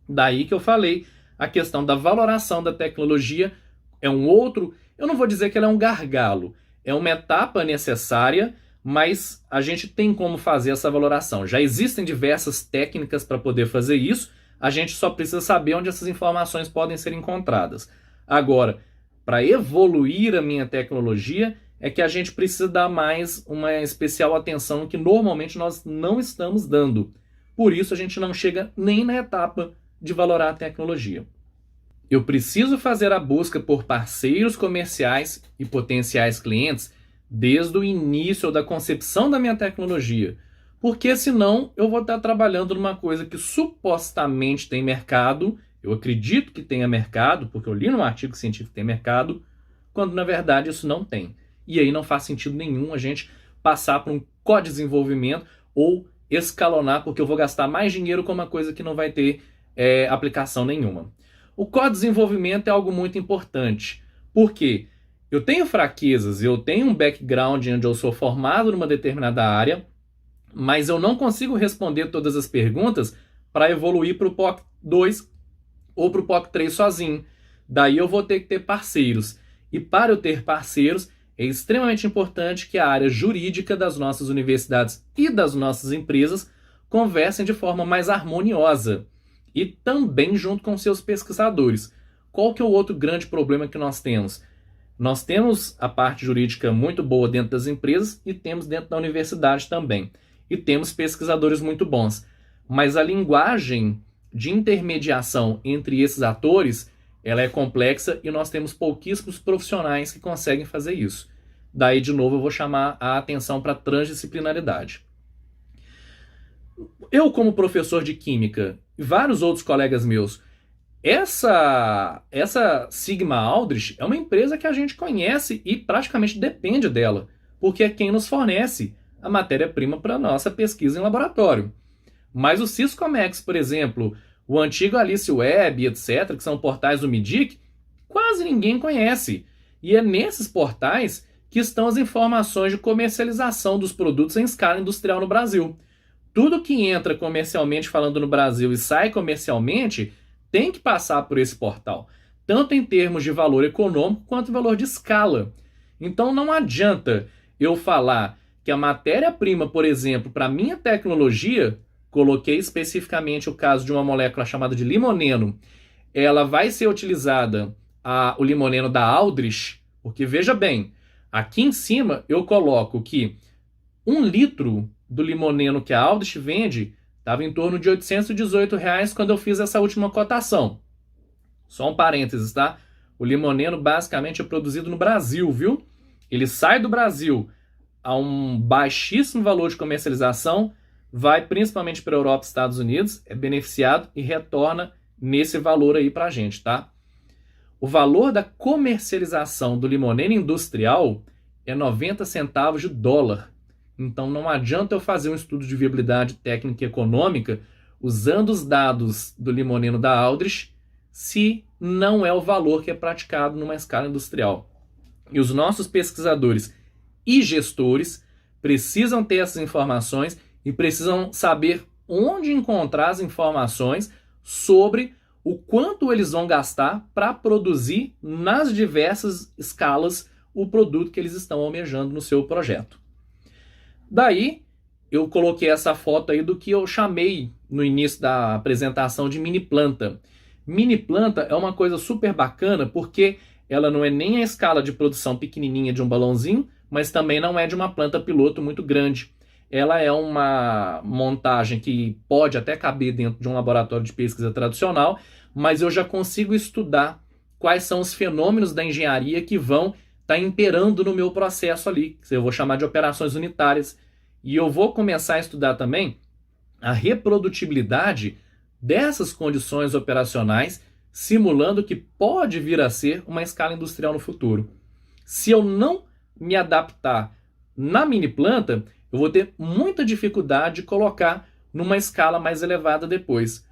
Speaker 2: Daí que eu falei, a questão da valoração da tecnologia é um outro, eu não vou dizer que ela é um gargalo, é uma etapa necessária, mas a gente tem como fazer essa valoração. Já existem diversas técnicas para poder fazer isso, a gente só precisa saber onde essas informações podem ser encontradas. Agora, para evoluir a minha tecnologia, é que a gente precisa dar mais uma especial atenção que normalmente nós não estamos dando. Por isso a gente não chega nem na etapa de valorar a tecnologia. Eu preciso fazer a busca por parceiros comerciais e potenciais clientes desde o início da concepção da minha tecnologia, porque senão eu vou estar trabalhando numa coisa que supostamente tem mercado, eu acredito que tenha mercado, porque eu li num artigo científico que tem mercado, quando na verdade isso não tem. E aí não faz sentido nenhum a gente passar por um co-desenvolvimento ou escalonar, porque eu vou gastar mais dinheiro com uma coisa que não vai ter aplicação nenhuma. O co-desenvolvimento é algo muito importante, porque eu tenho fraquezas, eu tenho um background onde eu sou formado numa determinada área, mas eu não consigo responder todas as perguntas para evoluir para o POC 2 ou para o POC 3 sozinho. Daí eu vou ter que ter parceiros. E para eu ter parceiros, é extremamente importante que a área jurídica das nossas universidades e das nossas empresas conversem de forma mais harmoniosa e também junto com seus pesquisadores. Qual que é o outro grande problema que nós temos? Nós temos a parte jurídica muito boa dentro das empresas e temos dentro da universidade também. E temos pesquisadores muito bons. Mas a linguagem de intermediação entre esses atores, ela é complexa e nós temos pouquíssimos profissionais que conseguem fazer isso. Daí, de novo, eu vou chamar a atenção para a transdisciplinaridade. Eu, como professor de Química, e vários outros colegas meus, essa Sigma Aldrich é uma empresa que a gente conhece e praticamente depende dela, porque é quem nos fornece a matéria-prima para a nossa pesquisa em laboratório. Mas o Syscomex, por exemplo, o antigo Alice Web, etc., que são portais do MIDIC, quase ninguém conhece. E é nesses portais que estão as informações de comercialização dos produtos em escala industrial no Brasil. Tudo que entra comercialmente falando no Brasil e sai comercialmente tem que passar por esse portal, tanto em termos de valor econômico quanto valor de escala. Então não adianta eu falar que a matéria-prima, por exemplo, para a minha tecnologia, coloquei especificamente o caso de uma molécula chamada de limoneno, ela vai ser utilizada, o limoneno da Aldrich, porque veja bem, aqui em cima eu coloco que 1 litro do limoneno que a Aldrich vende estava em torno de R$ 818 quando eu fiz essa última cotação. Só um parênteses, tá? O limoneno basicamente é produzido no Brasil, viu? Ele sai do Brasil a um baixíssimo valor de comercialização, vai principalmente para a Europa e Estados Unidos, é beneficiado e retorna nesse valor aí para a gente, tá? O valor da comercialização do limoneno industrial é 90 centavos de dólar. Então não adianta eu fazer um estudo de viabilidade técnica e econômica usando os dados do limoneno da Aldrich se não é o valor que é praticado numa escala industrial. E os nossos pesquisadores e gestores precisam ter essas informações e precisam saber onde encontrar as informações sobre o quanto eles vão gastar para produzir nas diversas escalas o produto que eles estão almejando no seu projeto. Daí, eu coloquei essa foto aí do que eu chamei no início da apresentação de mini planta. Mini planta é uma coisa super bacana porque ela não é nem a escala de produção pequenininha de um balãozinho, mas também não é de uma planta piloto muito grande. Ela é uma montagem que pode até caber dentro de um laboratório de pesquisa tradicional, mas eu já consigo estudar quais são os fenômenos da engenharia que vão estar imperando no meu processo ali, que eu vou chamar de operações unitárias. E eu vou começar a estudar também a reprodutibilidade dessas condições operacionais, simulando que pode vir a ser uma escala industrial no futuro. Se eu não me adaptar na mini planta, eu vou ter muita dificuldade de colocar numa escala mais elevada depois.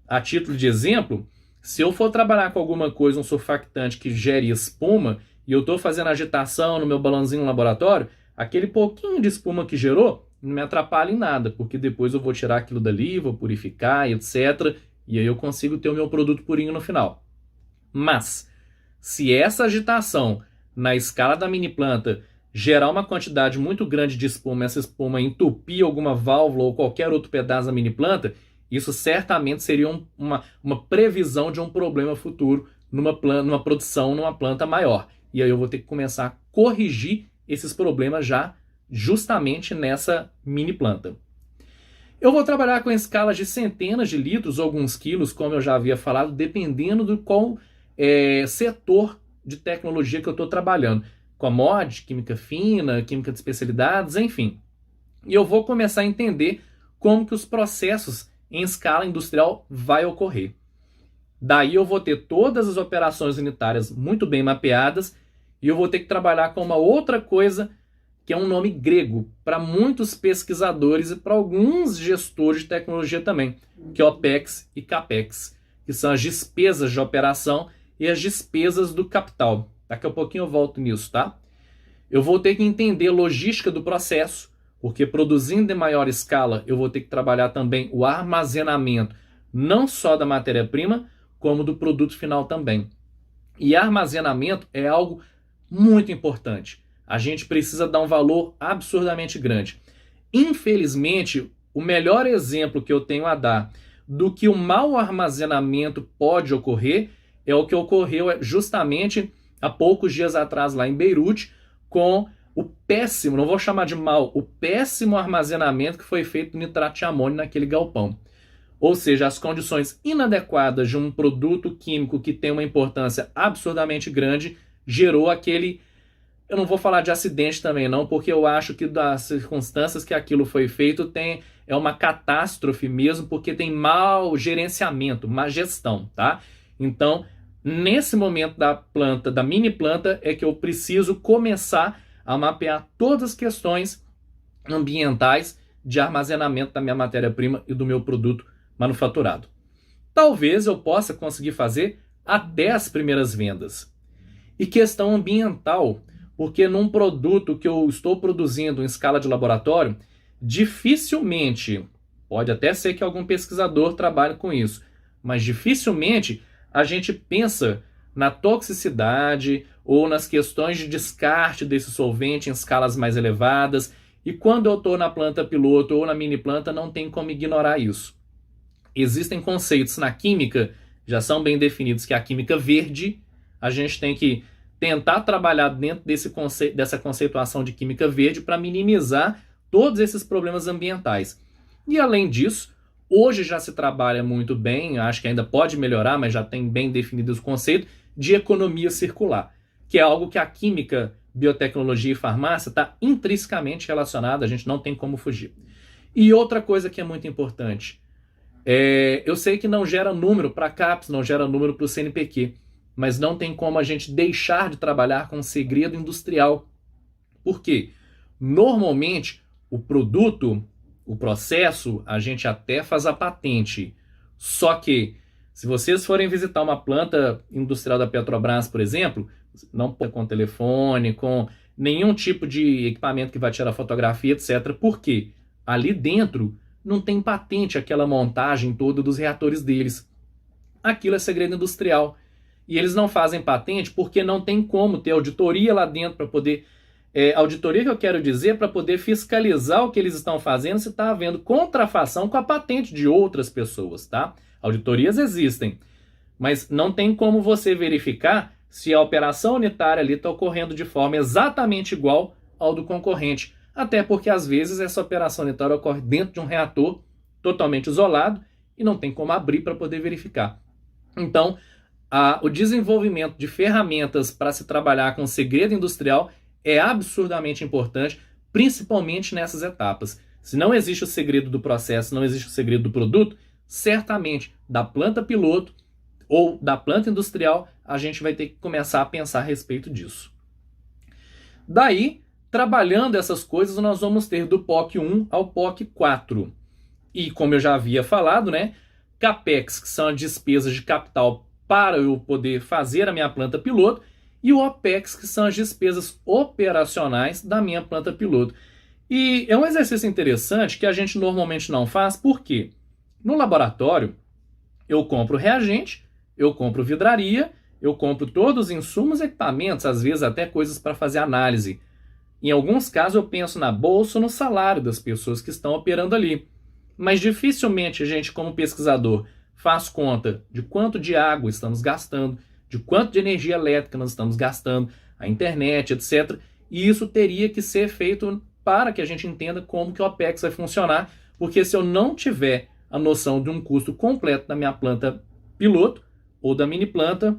Speaker 2: A título de exemplo, se eu for trabalhar com alguma coisa, um surfactante que gere espuma, e eu estou fazendo agitação no meu balãozinho no laboratório, aquele pouquinho de espuma que gerou não me atrapalha em nada, porque depois eu vou tirar aquilo dali, vou purificar, etc. E aí eu consigo ter o meu produto purinho no final. Mas, se essa agitação na escala da mini planta gerar uma quantidade muito grande de espuma, essa espuma entupir alguma válvula ou qualquer outro pedaço da mini planta, isso certamente seria uma previsão de um problema futuro numa produção, numa planta maior. E aí eu vou ter que começar a corrigir esses problemas já justamente nessa mini planta. Eu vou trabalhar com escalas de centenas de litros ou alguns quilos, como eu já havia falado, dependendo do qual setor de tecnologia que eu estou trabalhando. Commodity, química fina, química de especialidades, enfim. E eu vou começar a entender como que os processos em escala industrial vai ocorrer. Daí eu vou ter todas as operações unitárias muito bem mapeadas e eu vou ter que trabalhar com uma outra coisa que é um nome grego para muitos pesquisadores e para alguns gestores de tecnologia também, que é OPEX e CAPEX, que são as despesas de operação e as despesas do capital. Daqui a pouquinho eu volto nisso, tá? Eu vou ter que entender a logística do processo, porque produzindo em maior escala, eu vou ter que trabalhar também o armazenamento, não só da matéria-prima, como do produto final também. E armazenamento é algo muito importante. A gente precisa dar um valor absurdamente grande. Infelizmente, o melhor exemplo que eu tenho a dar do que o mau armazenamento pode ocorrer é o que ocorreu justamente há poucos dias atrás lá em Beirute, com o péssimo, não vou chamar de mal, o péssimo armazenamento que foi feito no nitrato de amônio naquele galpão. Ou seja, as condições inadequadas de um produto químico que tem uma importância absurdamente grande gerou aquele... Eu não vou falar de acidente também não, porque eu acho que das circunstâncias que aquilo foi feito é uma catástrofe mesmo, porque tem mau gerenciamento, má gestão, tá? Então, nesse momento da planta, da mini planta, é que eu preciso começar a mapear todas as questões ambientais de armazenamento da minha matéria-prima e do meu produto manufaturado. Talvez eu possa conseguir fazer até as primeiras vendas. E questão ambiental, porque num produto que eu estou produzindo em escala de laboratório, dificilmente, pode até ser que algum pesquisador trabalhe com isso, mas dificilmente a gente pensa na toxicidade ou nas questões de descarte desse solvente em escalas mais elevadas, e quando eu estou na planta piloto ou na mini planta não tem como ignorar isso. Existem conceitos na química, já são bem definidos, que é a química verde. A gente tem que tentar trabalhar dentro dessa conceituação de química verde para minimizar todos esses problemas ambientais. E além disso, hoje já se trabalha muito bem, acho que ainda pode melhorar, mas já tem bem definido o conceito de economia circular, que é algo que a química, biotecnologia e farmácia está intrinsecamente relacionada, a gente não tem como fugir. E outra coisa que é muito importante, eu sei que não gera número para a CAPES, não gera número para o CNPq, mas não tem como a gente deixar de trabalhar com segredo industrial. Por quê? Normalmente, o produto, o processo, a gente até faz a patente. Só que, se vocês forem visitar uma planta industrial da Petrobras, por exemplo, não pode com telefone, com nenhum tipo de equipamento que vai tirar fotografia, etc. Por quê? Ali dentro não tem patente aquela montagem toda dos reatores deles. Aquilo é segredo industrial. E eles não fazem patente porque não tem como ter auditoria lá dentro para poder... auditoria que eu quero dizer para poder fiscalizar o que eles estão fazendo se está havendo contrafação com a patente de outras pessoas, tá? Auditorias existem, mas não tem como você verificar se a operação unitária ali está ocorrendo de forma exatamente igual ao do concorrente. Até porque, às vezes, essa operação unitária ocorre dentro de um reator totalmente isolado e não tem como abrir para poder verificar. Então, o desenvolvimento de ferramentas para se trabalhar com segredo industrial é absurdamente importante, principalmente nessas etapas Se não existe o segredo do processo, não existe o segredo do produto, certamente da planta piloto ou da planta industrial, a gente vai ter que começar a pensar a respeito disso. Daí, trabalhando essas coisas, nós vamos ter do POC 1 ao POC 4. E como eu já havia falado, né, CAPEX, que são as despesas de capital para eu poder fazer a minha planta piloto, e o OPEX, que são as despesas operacionais da minha planta piloto. E é um exercício interessante que a gente normalmente não faz, porque no laboratório eu compro reagente, eu compro vidraria, eu compro todos os insumos, equipamentos, às vezes até coisas para fazer análise. Em alguns casos eu penso na bolsa ou no salário das pessoas que estão operando ali. Mas dificilmente a gente, como pesquisador, faz conta de quanto de água estamos gastando, de quanto de energia elétrica nós estamos gastando, a internet, etc. E isso teria que ser feito para que a gente entenda como que o OPEX vai funcionar, porque se eu não tiver a noção de um custo completo da minha planta piloto ou da mini planta,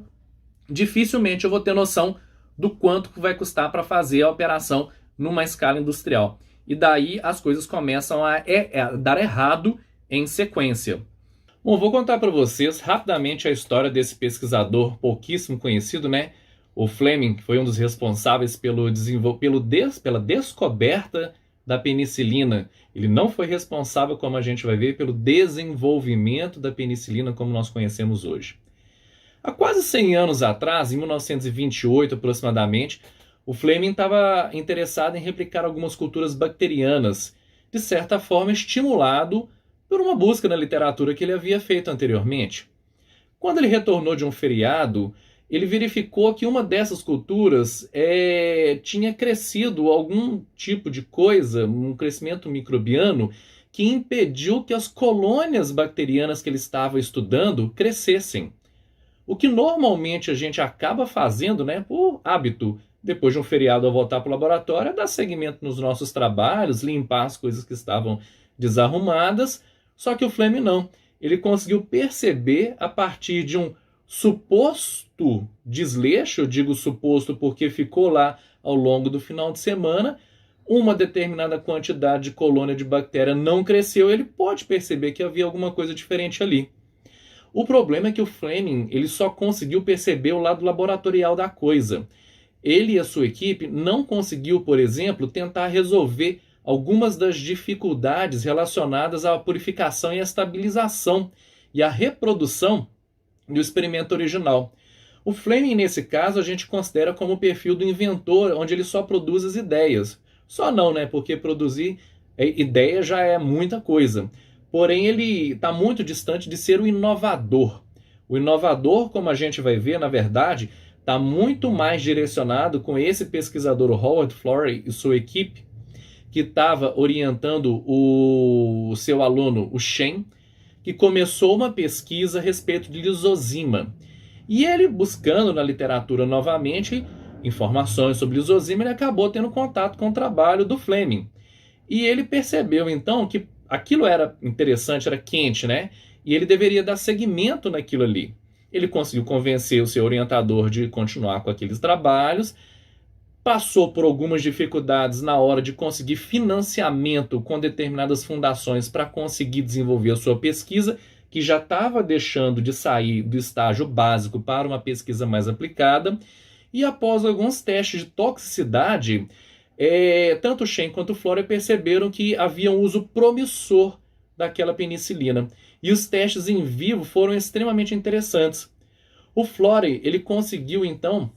Speaker 2: dificilmente eu vou ter noção do quanto que vai custar para fazer a operação numa escala industrial. E daí as coisas começam a dar errado em sequência. Bom, vou contar para vocês rapidamente a história desse pesquisador pouquíssimo conhecido, né? O Fleming, que foi um dos responsáveis pela descoberta da penicilina. Ele não foi responsável, como a gente vai ver, pelo desenvolvimento da penicilina como nós conhecemos hoje. Há quase 100 anos atrás, em 1928 aproximadamente, o Fleming estava interessado em replicar algumas culturas bacterianas, de certa forma estimulado por uma busca na literatura que ele havia feito anteriormente. Quando ele retornou de um feriado, ele verificou que uma dessas culturas tinha crescido algum tipo de coisa, um crescimento microbiano, que impediu que as colônias bacterianas que ele estava estudando crescessem. O que normalmente a gente acaba fazendo, né, por hábito, depois de um feriado ao voltar para o laboratório, é dar seguimento nos nossos trabalhos, limpar as coisas que estavam desarrumadas. Só que o Fleming não. Ele conseguiu perceber, a partir de um suposto desleixo, eu digo suposto porque ficou lá ao longo do final de semana, uma determinada quantidade de colônia de bactéria não cresceu, ele pode perceber que havia alguma coisa diferente ali. O problema é que o Fleming ele só conseguiu perceber o lado laboratorial da coisa. Ele e a sua equipe não conseguiu, por exemplo, tentar resolver algumas das dificuldades relacionadas à purificação e à estabilização e à reprodução do experimento original. O Fleming, nesse caso, a gente considera como o perfil do inventor, onde ele só produz as ideias. Só não, né? Porque produzir ideia já é muita coisa. Porém, ele está muito distante de ser o inovador. O inovador, como a gente vai ver, na verdade, está muito mais direcionado com esse pesquisador, o Howard Florey, e sua equipe, que estava orientando o seu aluno, o Shen, que começou uma pesquisa a respeito de lisozima. E ele, buscando na literatura novamente informações sobre lisozima, ele acabou tendo contato com o trabalho do Fleming. E ele percebeu, então, que aquilo era interessante, era quente, né? E ele deveria dar seguimento naquilo ali. Ele conseguiu convencer o seu orientador de continuar com aqueles trabalhos, passou por algumas dificuldades na hora de conseguir financiamento com determinadas fundações para conseguir desenvolver a sua pesquisa, que já estava deixando de sair do estágio básico para uma pesquisa mais aplicada. E após alguns testes de toxicidade, tanto o Shen quanto o Florey perceberam que havia um uso promissor daquela penicilina. E os testes em vivo foram extremamente interessantes. O Florey ele conseguiu, então,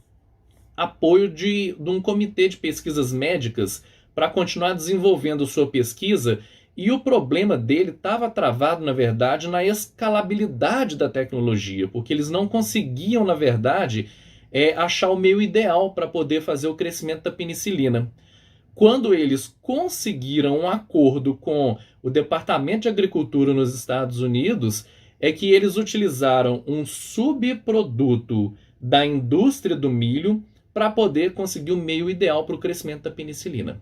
Speaker 2: apoio de um comitê de pesquisas médicas para continuar desenvolvendo sua pesquisa, e o problema dele estava travado, na verdade, na escalabilidade da tecnologia, porque eles não conseguiam, na verdade, achar o meio ideal para poder fazer o crescimento da penicilina. Quando eles conseguiram um acordo com o Departamento de Agricultura nos Estados Unidos, é que eles utilizaram um subproduto da indústria do milho para poder conseguir o meio ideal para o crescimento da penicilina.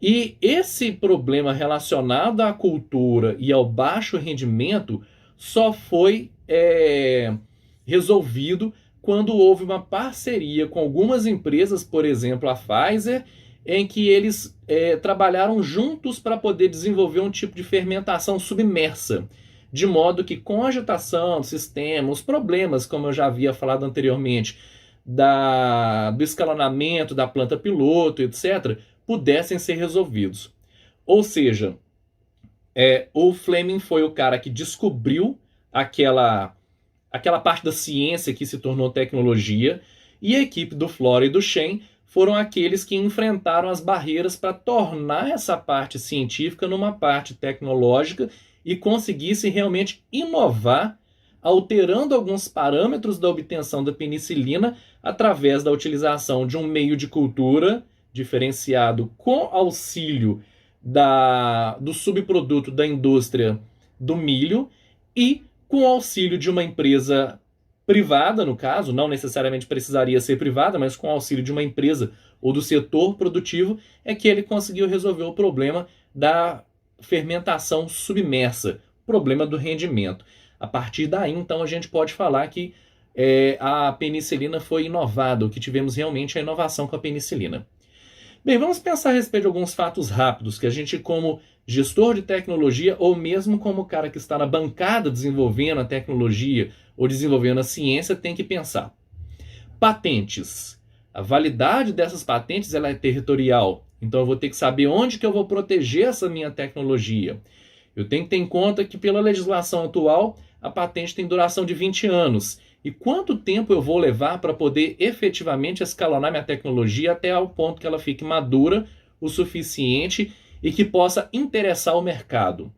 Speaker 2: E esse problema relacionado à cultura e ao baixo rendimento só foi resolvido quando houve uma parceria com algumas empresas, por exemplo, a Pfizer, em que eles trabalharam juntos para poder desenvolver um tipo de fermentação submersa, de modo que com a agitação do sistema, os problemas, como eu já havia falado anteriormente, do escalonamento da planta piloto, etc., pudessem ser resolvidos. Ou seja, o Fleming foi o cara que descobriu aquela parte da ciência que se tornou tecnologia, e a equipe do Flora e do Shen foram aqueles que enfrentaram as barreiras para tornar essa parte científica numa parte tecnológica e conseguissem realmente inovar, alterando alguns parâmetros da obtenção da penicilina através da utilização de um meio de cultura diferenciado com auxílio do subproduto da indústria do milho e com auxílio de uma empresa privada, no caso, não necessariamente precisaria ser privada, mas com auxílio de uma empresa ou do setor produtivo, é que ele conseguiu resolver o problema da fermentação submersa, problema do rendimento. A partir daí, então, a gente pode falar que a penicilina foi inovada, o que tivemos realmente a inovação com a penicilina. Bem, vamos pensar a respeito de alguns fatos rápidos que a gente, como gestor de tecnologia, ou mesmo como cara que está na bancada desenvolvendo a tecnologia ou desenvolvendo a ciência, tem que pensar. Patentes. A validade dessas patentes ela é territorial. Então eu vou ter que saber onde que eu vou proteger essa minha tecnologia. Eu tenho que ter em conta que pela legislação atual, a patente tem duração de 20 anos. E quanto tempo eu vou levar para poder efetivamente escalonar minha tecnologia até ao ponto que ela fique madura o suficiente e que possa interessar o mercado?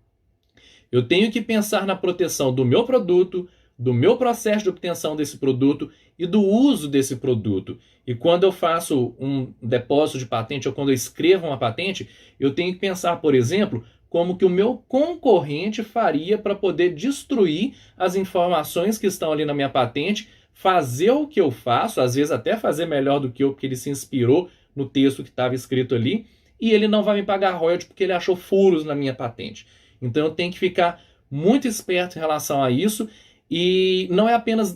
Speaker 2: Eu tenho que pensar na proteção do meu produto, do meu processo de obtenção desse produto e do uso desse produto. E quando eu faço um depósito de patente ou quando eu escrevo uma patente, eu tenho que pensar, por exemplo, como que o meu concorrente faria para poder destruir as informações que estão ali na minha patente, fazer o que eu faço, às vezes até fazer melhor do que eu, porque ele se inspirou no texto que estava escrito ali, e ele não vai me pagar royalties porque ele achou furos na minha patente. Então eu tenho que ficar muito esperto em relação a isso, e não é apenas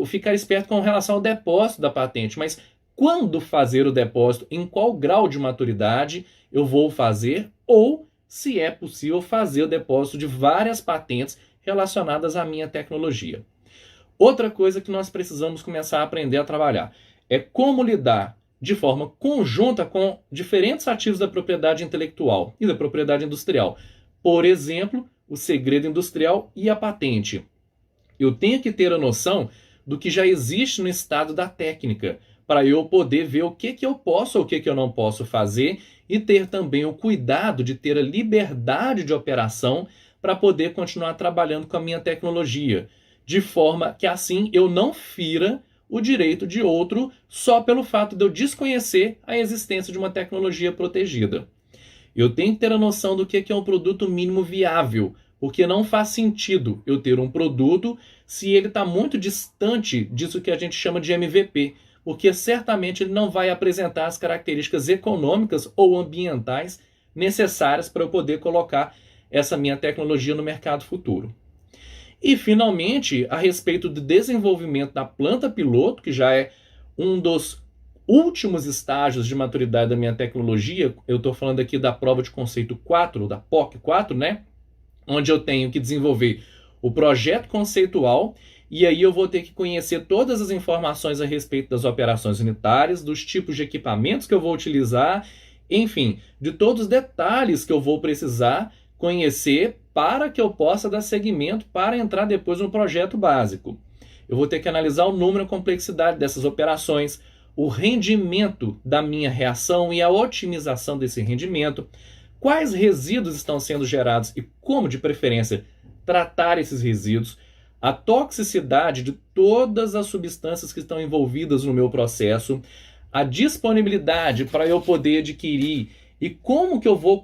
Speaker 2: ficar esperto com relação ao depósito da patente, mas quando fazer o depósito, em qual grau de maturidade eu vou fazer, ou se é possível fazer o depósito de várias patentes relacionadas à minha tecnologia. Outra coisa que nós precisamos começar a aprender a trabalhar é como lidar de forma conjunta com diferentes ativos da propriedade intelectual e da propriedade industrial. Por exemplo, o segredo industrial e a patente. Eu tenho que ter a noção do que já existe no estado da técnica, para eu poder ver o que eu posso ou o que eu não posso fazer e ter também o cuidado de ter a liberdade de operação para poder continuar trabalhando com a minha tecnologia, de forma que assim eu não fira o direito de outro só pelo fato de eu desconhecer a existência de uma tecnologia protegida. Eu tenho que ter a noção do que é um produto mínimo viável, porque não faz sentido eu ter um produto se ele está muito distante disso que a gente chama de MVP, porque certamente ele não vai apresentar as características econômicas ou ambientais necessárias para eu poder colocar essa minha tecnologia no mercado futuro. E, finalmente, a respeito do desenvolvimento da planta piloto, que já é um dos últimos estágios de maturidade da minha tecnologia, eu estou falando aqui da prova de conceito 4, da POC 4, né? Onde eu tenho que desenvolver o projeto conceitual, e aí eu vou ter que conhecer todas as informações a respeito das operações unitárias, dos tipos de equipamentos que eu vou utilizar, enfim, de todos os detalhes que eu vou precisar conhecer para que eu possa dar seguimento para entrar depois no projeto básico. Eu vou ter que analisar o número e a complexidade dessas operações, o rendimento da minha reação e a otimização desse rendimento, quais resíduos estão sendo gerados e como, de preferência, tratar esses resíduos, a toxicidade de todas as substâncias que estão envolvidas no meu processo, a disponibilidade para eu poder adquirir e como que eu vou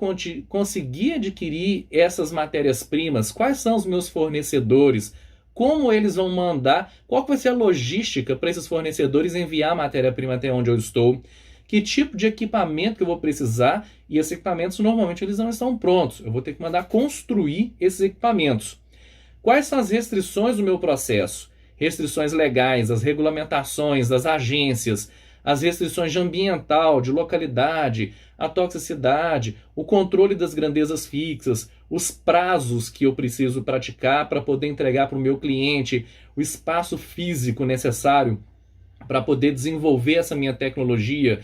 Speaker 2: conseguir adquirir essas matérias-primas, quais são os meus fornecedores, como eles vão mandar, qual vai ser a logística para esses fornecedores enviar a matéria-prima até onde eu estou, que tipo de equipamento que eu vou precisar, e esses equipamentos normalmente eles não estão prontos, eu vou ter que mandar construir esses equipamentos. Quais são as restrições do meu processo? Restrições legais, as regulamentações das agências, as restrições de ambiental, de localidade, a toxicidade, o controle das grandezas fixas, os prazos que eu preciso praticar para poder entregar para o meu cliente, o espaço físico necessário para poder desenvolver essa minha tecnologia,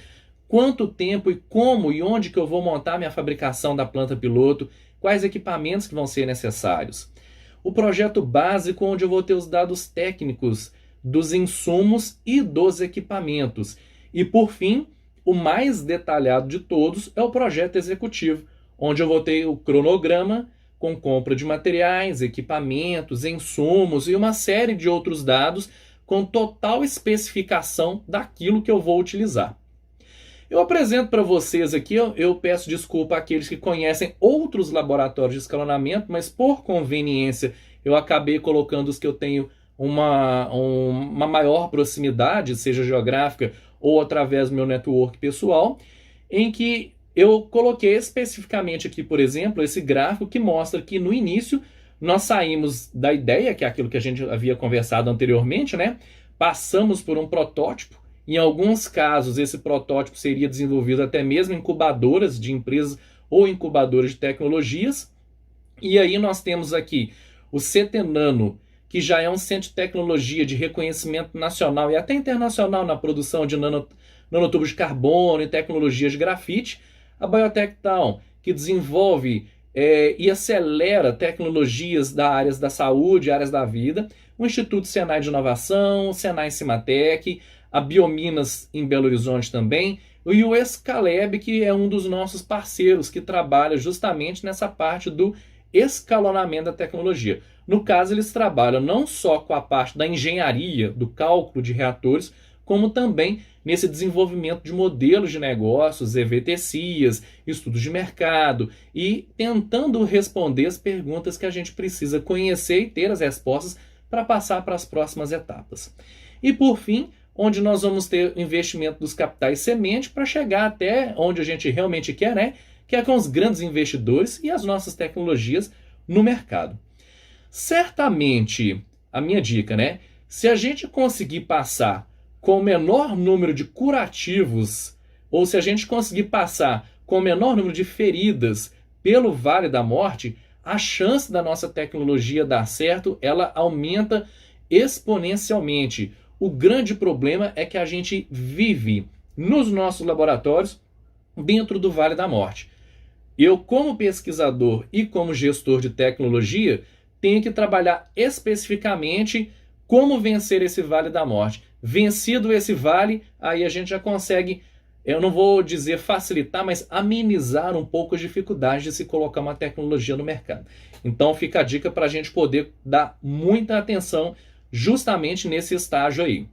Speaker 2: quanto tempo e como e onde que eu vou montar minha fabricação da planta piloto, quais equipamentos que vão ser necessários. O projeto básico, onde eu vou ter os dados técnicos dos insumos e dos equipamentos. E, por fim, o mais detalhado de todos é o projeto executivo, onde eu vou ter o cronograma com compra de materiais, equipamentos, insumos e uma série de outros dados com total especificação daquilo que eu vou utilizar. Eu apresento para vocês aqui, eu peço desculpa àqueles que conhecem outros laboratórios de escalonamento, mas por conveniência eu acabei colocando os que eu tenho uma maior proximidade, seja geográfica ou através do meu network pessoal, em que eu coloquei especificamente aqui, por exemplo, esse gráfico que mostra que no início nós saímos da ideia, que é aquilo que a gente havia conversado anteriormente, né? Passamos por um protótipo. Em alguns casos, esse protótipo seria desenvolvido até mesmo em incubadoras de empresas ou incubadoras de tecnologias. E aí nós temos aqui o CT Nano, que já é um centro de tecnologia de reconhecimento nacional e até internacional na produção de nanotubos de carbono e tecnologias de grafite. A Biotech Town, que desenvolve e acelera tecnologias da áreas da saúde, áreas da vida. O Instituto Senai de Inovação, o Senai Cimatec, a Biominas em Belo Horizonte também, e o Escaleb, que é um dos nossos parceiros que trabalha justamente nessa parte do escalonamento da tecnologia. No caso, eles trabalham não só com a parte da engenharia, do cálculo de reatores, como também nesse desenvolvimento de modelos de negócios, EVTCIAs, estudos de mercado e tentando responder as perguntas que a gente precisa conhecer e ter as respostas para passar para as próximas etapas. E por fim, onde nós vamos ter o investimento dos capitais semente para chegar até onde a gente realmente quer, né? Que é com os grandes investidores e as nossas tecnologias no mercado. Certamente, a minha dica, né? Se a gente conseguir passar com o menor número de curativos, ou se a gente conseguir passar com o menor número de feridas pelo Vale da Morte, a chance da nossa tecnologia dar certo, ela aumenta exponencialmente. O grande problema é que a gente vive nos nossos laboratórios dentro do Vale da Morte. Eu, como pesquisador e como gestor de tecnologia, tenho que trabalhar especificamente como vencer esse Vale da Morte. Vencido esse vale, aí a gente já consegue, eu não vou dizer facilitar, mas amenizar um pouco as dificuldades de se colocar uma tecnologia no mercado. Então fica a dica para a gente poder dar muita atenção justamente nesse estágio aí.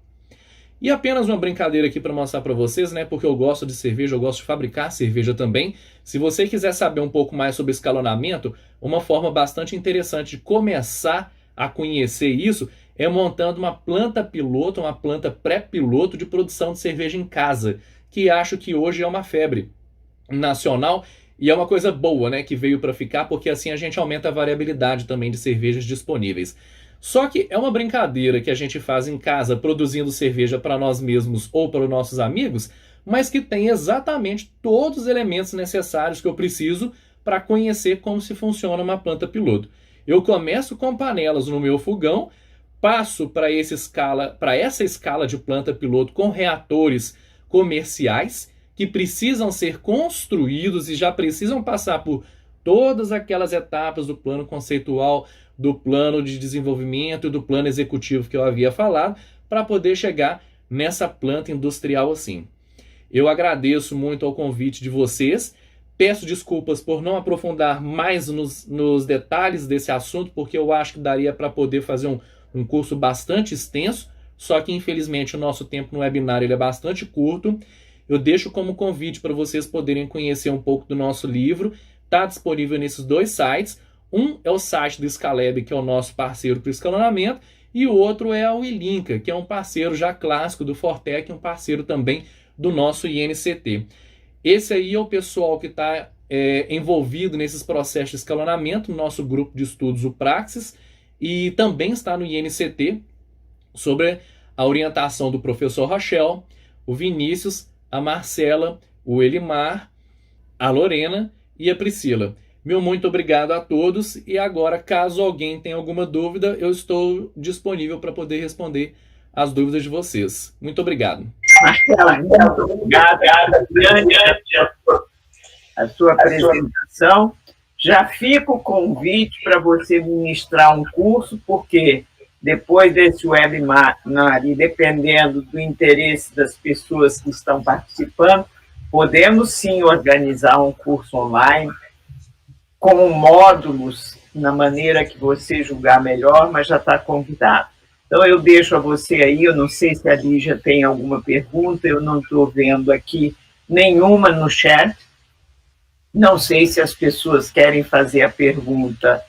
Speaker 2: E apenas uma brincadeira aqui para mostrar para vocês, né? Porque eu gosto de cerveja, eu gosto de fabricar cerveja também. Se você quiser saber um pouco mais sobre escalonamento, uma forma bastante interessante de começar a conhecer isso é montando uma planta piloto, uma planta pré-piloto de produção de cerveja em casa, que acho que hoje é uma febre nacional e é uma coisa boa, né? Que veio para ficar, porque assim a gente aumenta a variabilidade também de cervejas disponíveis. Só que é uma brincadeira que a gente faz em casa produzindo cerveja para nós mesmos ou para os nossos amigos, mas que tem exatamente todos os elementos necessários que eu preciso para conhecer como se funciona uma planta piloto. Eu começo com panelas no meu fogão, passo para essa escala de planta piloto com reatores comerciais que precisam ser construídos e já precisam passar por todas aquelas etapas do plano conceitual, do plano de desenvolvimento e do plano executivo que eu havia falado, para poder chegar nessa planta industrial assim. Eu agradeço muito ao convite de vocês, peço desculpas por não aprofundar mais nos detalhes desse assunto, porque eu acho que daria para poder fazer um curso bastante extenso, só que infelizmente o nosso tempo no webinar ele é bastante curto. Eu deixo como convite para vocês poderem conhecer um pouco do nosso livro, está disponível nesses dois sites. Um é o site do Escaleb, que é o nosso parceiro para o escalonamento, e o outro é a Wilinka, que é um parceiro já clássico do Fortec, um parceiro também do nosso INCT. Esse aí é o pessoal que está envolvido nesses processos de escalonamento, no nosso grupo de estudos, o Praxis, e também está no INCT, sobre a orientação do professor Rochelle, o Vinícius, a Marcela, o Elimar, a Lorena e a Priscila. Meu muito obrigado a todos, e agora, caso alguém tenha alguma dúvida, eu estou disponível para poder responder as dúvidas de vocês. Muito obrigado.
Speaker 1: Marcela, muito obrigado. Grande a sua apresentação. Já fica o convite para você ministrar um curso, porque depois desse webinar, e dependendo do interesse das pessoas que estão participando, podemos sim organizar um curso online com módulos na maneira que você julgar melhor, mas já está convidado. Então, eu deixo a você aí, eu não sei se a Lígia tem alguma pergunta, eu não estou vendo aqui nenhuma no chat, não sei se as pessoas querem fazer a pergunta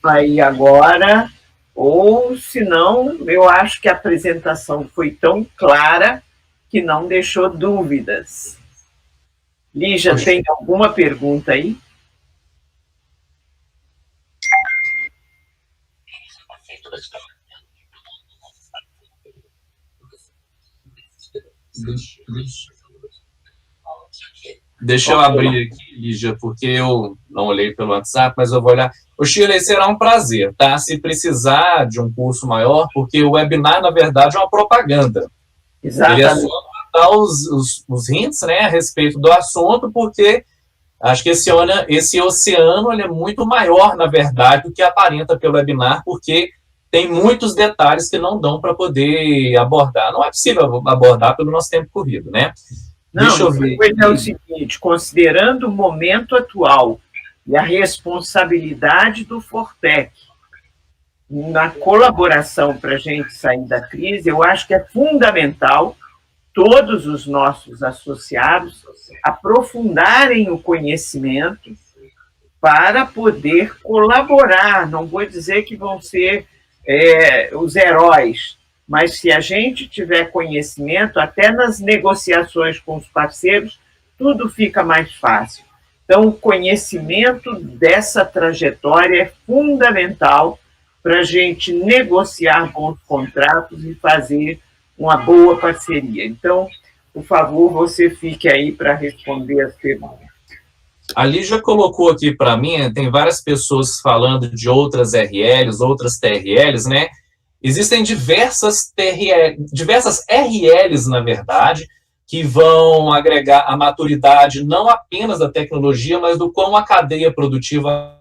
Speaker 1: aí agora, ou se não, eu acho que a apresentação foi tão clara que não deixou dúvidas. Lígia, tem alguma pergunta aí?
Speaker 2: Deixa eu abrir aqui, Lígia, porque eu não olhei pelo WhatsApp, mas eu vou olhar. O Shirley, será um prazer, tá? Se precisar de um curso maior, porque o webinar, na verdade, é uma propaganda. Exatamente. Ele é só dar os hints, né, a respeito do assunto, porque acho que esse oceano ele é muito maior, na verdade, do que aparenta pelo webinar, porque tem muitos detalhes que não dão para poder abordar. Não é possível abordar pelo nosso tempo corrido, né?
Speaker 1: Não, deixa eu ver. É o seguinte, considerando o momento atual e a responsabilidade do Fortec na colaboração para a gente sair da crise, eu acho que é fundamental todos os nossos associados aprofundarem o conhecimento para poder colaborar. Não vou dizer que vão ser os heróis, mas se a gente tiver conhecimento, até nas negociações com os parceiros, tudo fica mais fácil. Então, o conhecimento dessa trajetória é fundamental para a gente negociar bons contratos e fazer uma boa parceria. Então, por favor, você fique aí para responder as perguntas.
Speaker 2: A Lígia colocou aqui para mim, tem várias pessoas falando de outras RLs, outras TRLs, né? Existem diversas RLs, na verdade, que vão agregar a maturidade não apenas da tecnologia, mas do quão a cadeia produtiva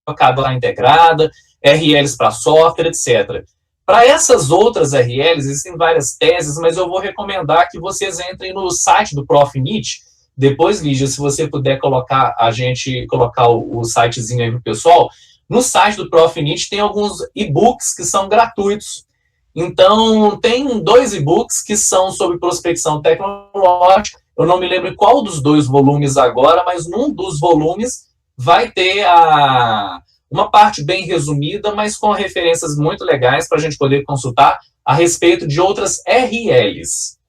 Speaker 2: acaba integrada, RLs para software, etc. Para essas outras RLs, existem várias teses, mas eu vou recomendar que vocês entrem no site do Prof. Nietzsche. Depois, Lígia, se você puder colocar o sitezinho aí para o pessoal, no site do Prof. Nietzsche tem alguns e-books que são gratuitos. Então, tem 2 e-books que são sobre prospecção tecnológica. Eu não me lembro qual dos 2 volumes agora, mas num dos volumes vai ter uma parte bem resumida, mas com referências muito legais para a gente poder consultar a respeito de outras RLs.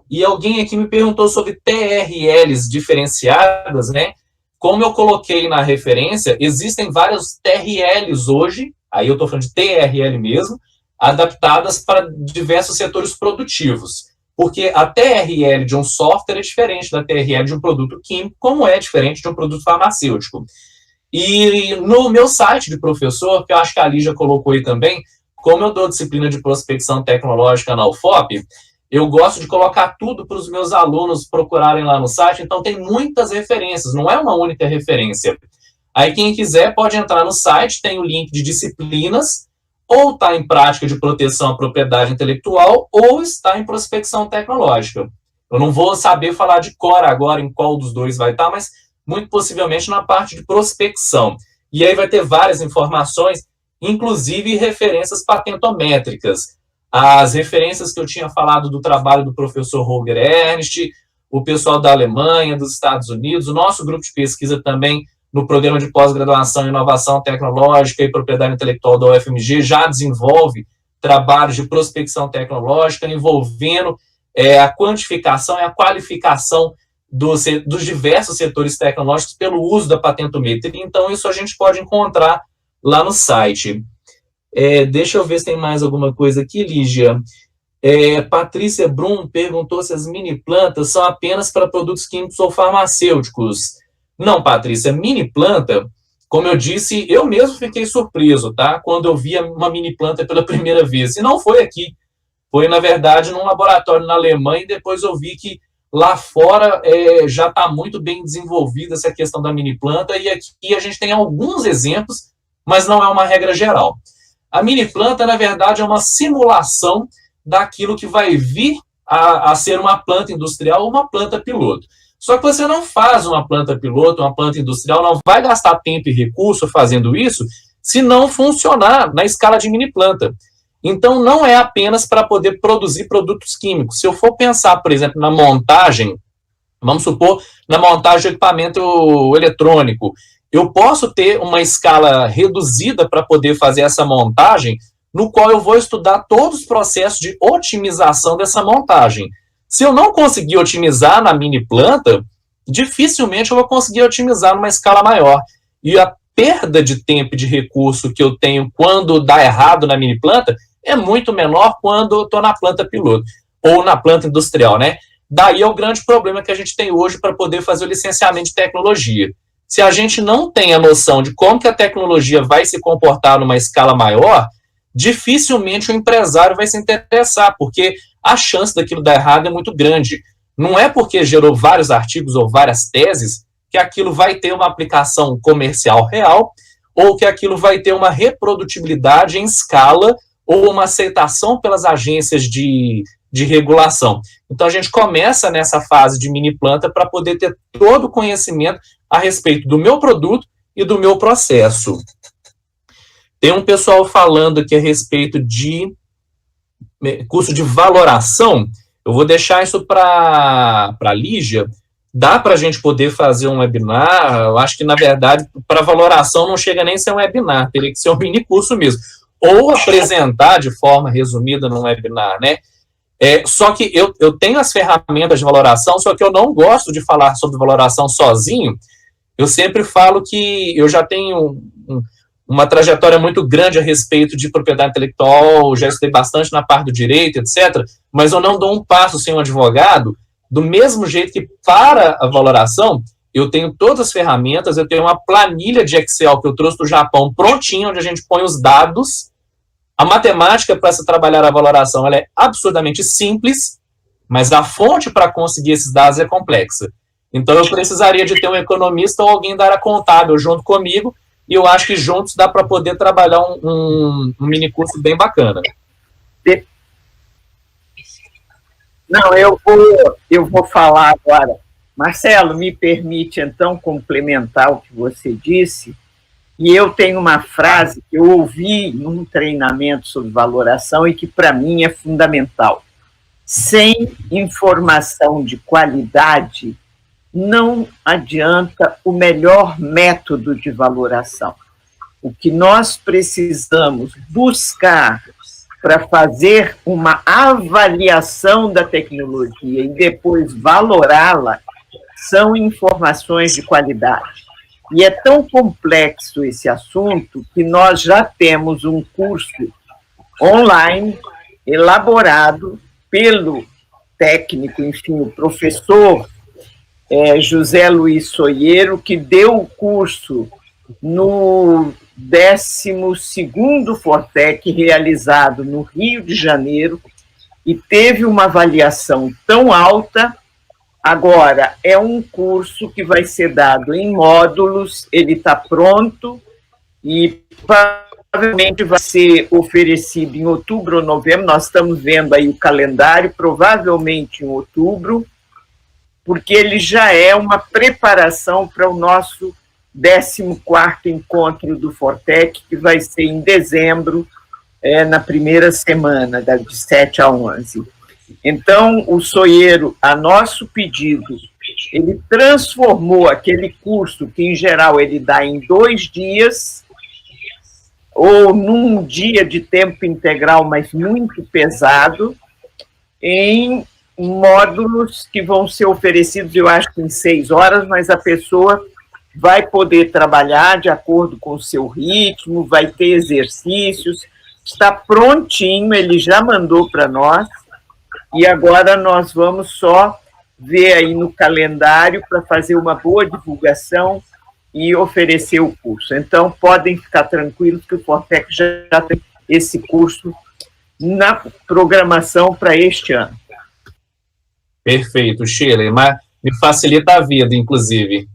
Speaker 2: E alguém aqui me perguntou sobre TRLs diferenciadas, né? Como eu coloquei na referência, existem várias TRLs hoje, aí eu estou falando de TRL mesmo, adaptadas para diversos setores produtivos. Porque a TRL de um software é diferente da TRL de um produto químico, como é diferente de um produto farmacêutico. E no meu site de professor, que eu acho que a Lígia colocou aí também, como eu dou disciplina de prospecção tecnológica na UFOP, eu gosto de colocar tudo para os meus alunos procurarem lá no site, então tem muitas referências, não é uma única referência. Aí quem quiser pode entrar no site, tem o link de disciplinas, ou está em prática de proteção à propriedade intelectual, ou está em prospecção tecnológica. Eu não vou saber falar de cor agora em qual dos 2 vai estar, mas muito possivelmente na parte de prospecção. E aí vai ter várias informações, inclusive referências patentométricas. As referências que eu tinha falado do trabalho do professor Holger Ernst, o pessoal da Alemanha, dos Estados Unidos, o nosso grupo de pesquisa também no programa de pós-graduação em inovação tecnológica e propriedade intelectual da UFMG já desenvolve trabalhos de prospecção tecnológica envolvendo a quantificação e a qualificação dos diversos setores tecnológicos pelo uso da patentometria. Então, isso a gente pode encontrar lá no site. Deixa eu ver se tem mais alguma coisa aqui, Lígia. Patrícia Brum perguntou se as mini plantas são apenas para produtos químicos ou farmacêuticos. Não, Patrícia, mini planta, como eu disse, eu mesmo fiquei surpreso, tá? Quando eu vi uma mini planta pela primeira vez. E não foi aqui, foi, na verdade, num laboratório na Alemanha, e depois eu vi que lá fora já está muito bem desenvolvida essa questão da mini planta, e aqui a gente tem alguns exemplos, mas não é uma regra geral. A mini planta, na verdade, é uma simulação daquilo que vai vir a ser uma planta industrial ou uma planta piloto. Só que você não faz uma planta piloto, uma planta industrial, não vai gastar tempo e recurso fazendo isso se não funcionar na escala de mini planta. Então, não é apenas para poder produzir produtos químicos. Se eu for pensar, por exemplo, na montagem, vamos supor, na montagem de equipamento eletrônico, eu posso ter uma escala reduzida para poder fazer essa montagem, no qual eu vou estudar todos os processos de otimização dessa montagem. Se eu não conseguir otimizar na mini planta, dificilmente eu vou conseguir otimizar numa escala maior. E a perda de tempo e de recurso que eu tenho quando dá errado na mini planta é muito menor quando eu estou na planta piloto, ou na planta industrial, né? Daí é o grande problema que a gente tem hoje para poder fazer o licenciamento de tecnologia. Se a gente não tem a noção de como que a tecnologia vai se comportar numa escala maior, dificilmente o empresário vai se interessar, porque a chance daquilo dar errado é muito grande. Não é porque gerou vários artigos ou várias teses que aquilo vai ter uma aplicação comercial real, ou que aquilo vai ter uma reprodutibilidade em escala ou uma aceitação pelas agências de regulação. Então, a gente começa nessa fase de mini planta para poder ter todo o conhecimento a respeito do meu produto e do meu processo. Tem um pessoal falando aqui a respeito de curso de valoração. Eu vou deixar isso para a Lígia. Dá para a gente poder fazer um webinar? Eu acho que, na verdade, para valoração não chega nem a ser um webinar, teria que ser um mini curso mesmo. Ou apresentar de forma resumida num webinar, né? Só que eu tenho as ferramentas de valoração, só que eu não gosto de falar sobre valoração sozinho. Eu sempre falo que eu já tenho uma trajetória muito grande a respeito de propriedade intelectual, já estudei bastante na parte do direito, etc., mas eu não dou um passo sem um advogado, do mesmo jeito que para a valoração, eu tenho todas as ferramentas, eu tenho uma planilha de Excel que eu trouxe do Japão prontinha, onde a gente põe os dados. A matemática para se trabalhar a valoração ela é absurdamente simples, mas a fonte para conseguir esses dados é complexa. Então, eu precisaria de ter um economista ou alguém da área contábil junto comigo, e eu acho que juntos dá para poder trabalhar um mini curso bem bacana.
Speaker 1: Não, eu vou falar agora. Marcelo, me permite, então, complementar o que você disse. E eu tenho uma frase que eu ouvi num treinamento sobre valoração e que, para mim, é fundamental. Sem informação de qualidade, não adianta o melhor método de valoração. O que nós precisamos buscar para fazer uma avaliação da tecnologia e depois valorá-la são informações de qualidade. E é tão complexo esse assunto que nós já temos um curso online elaborado pelo técnico, enfim, o professor José Luiz Soiero, que deu o curso no 12º Fortec, realizado no Rio de Janeiro, e teve uma avaliação tão alta. Agora, é um curso que vai ser dado em módulos, ele está pronto e provavelmente vai ser oferecido em outubro ou novembro. Nós estamos vendo aí o calendário, provavelmente em outubro, porque ele já é uma preparação para o nosso 14º encontro do Fortec, que vai ser em dezembro, na primeira semana, de 7 a 11. Então, o Soiero, a nosso pedido, ele transformou aquele curso, que em geral ele dá em 2 dias, ou num dia de tempo integral, mas muito pesado, em módulos que vão ser oferecidos, eu acho que em 6 horas, mas a pessoa vai poder trabalhar de acordo com o seu ritmo, vai ter exercícios, está prontinho, ele já mandou para nós, e agora nós vamos só ver aí no calendário para fazer uma boa divulgação e oferecer o curso. Então, podem ficar tranquilos que o Fortec já tem esse curso na programação para este ano.
Speaker 2: Perfeito, Sheila, mas me facilita a vida, inclusive.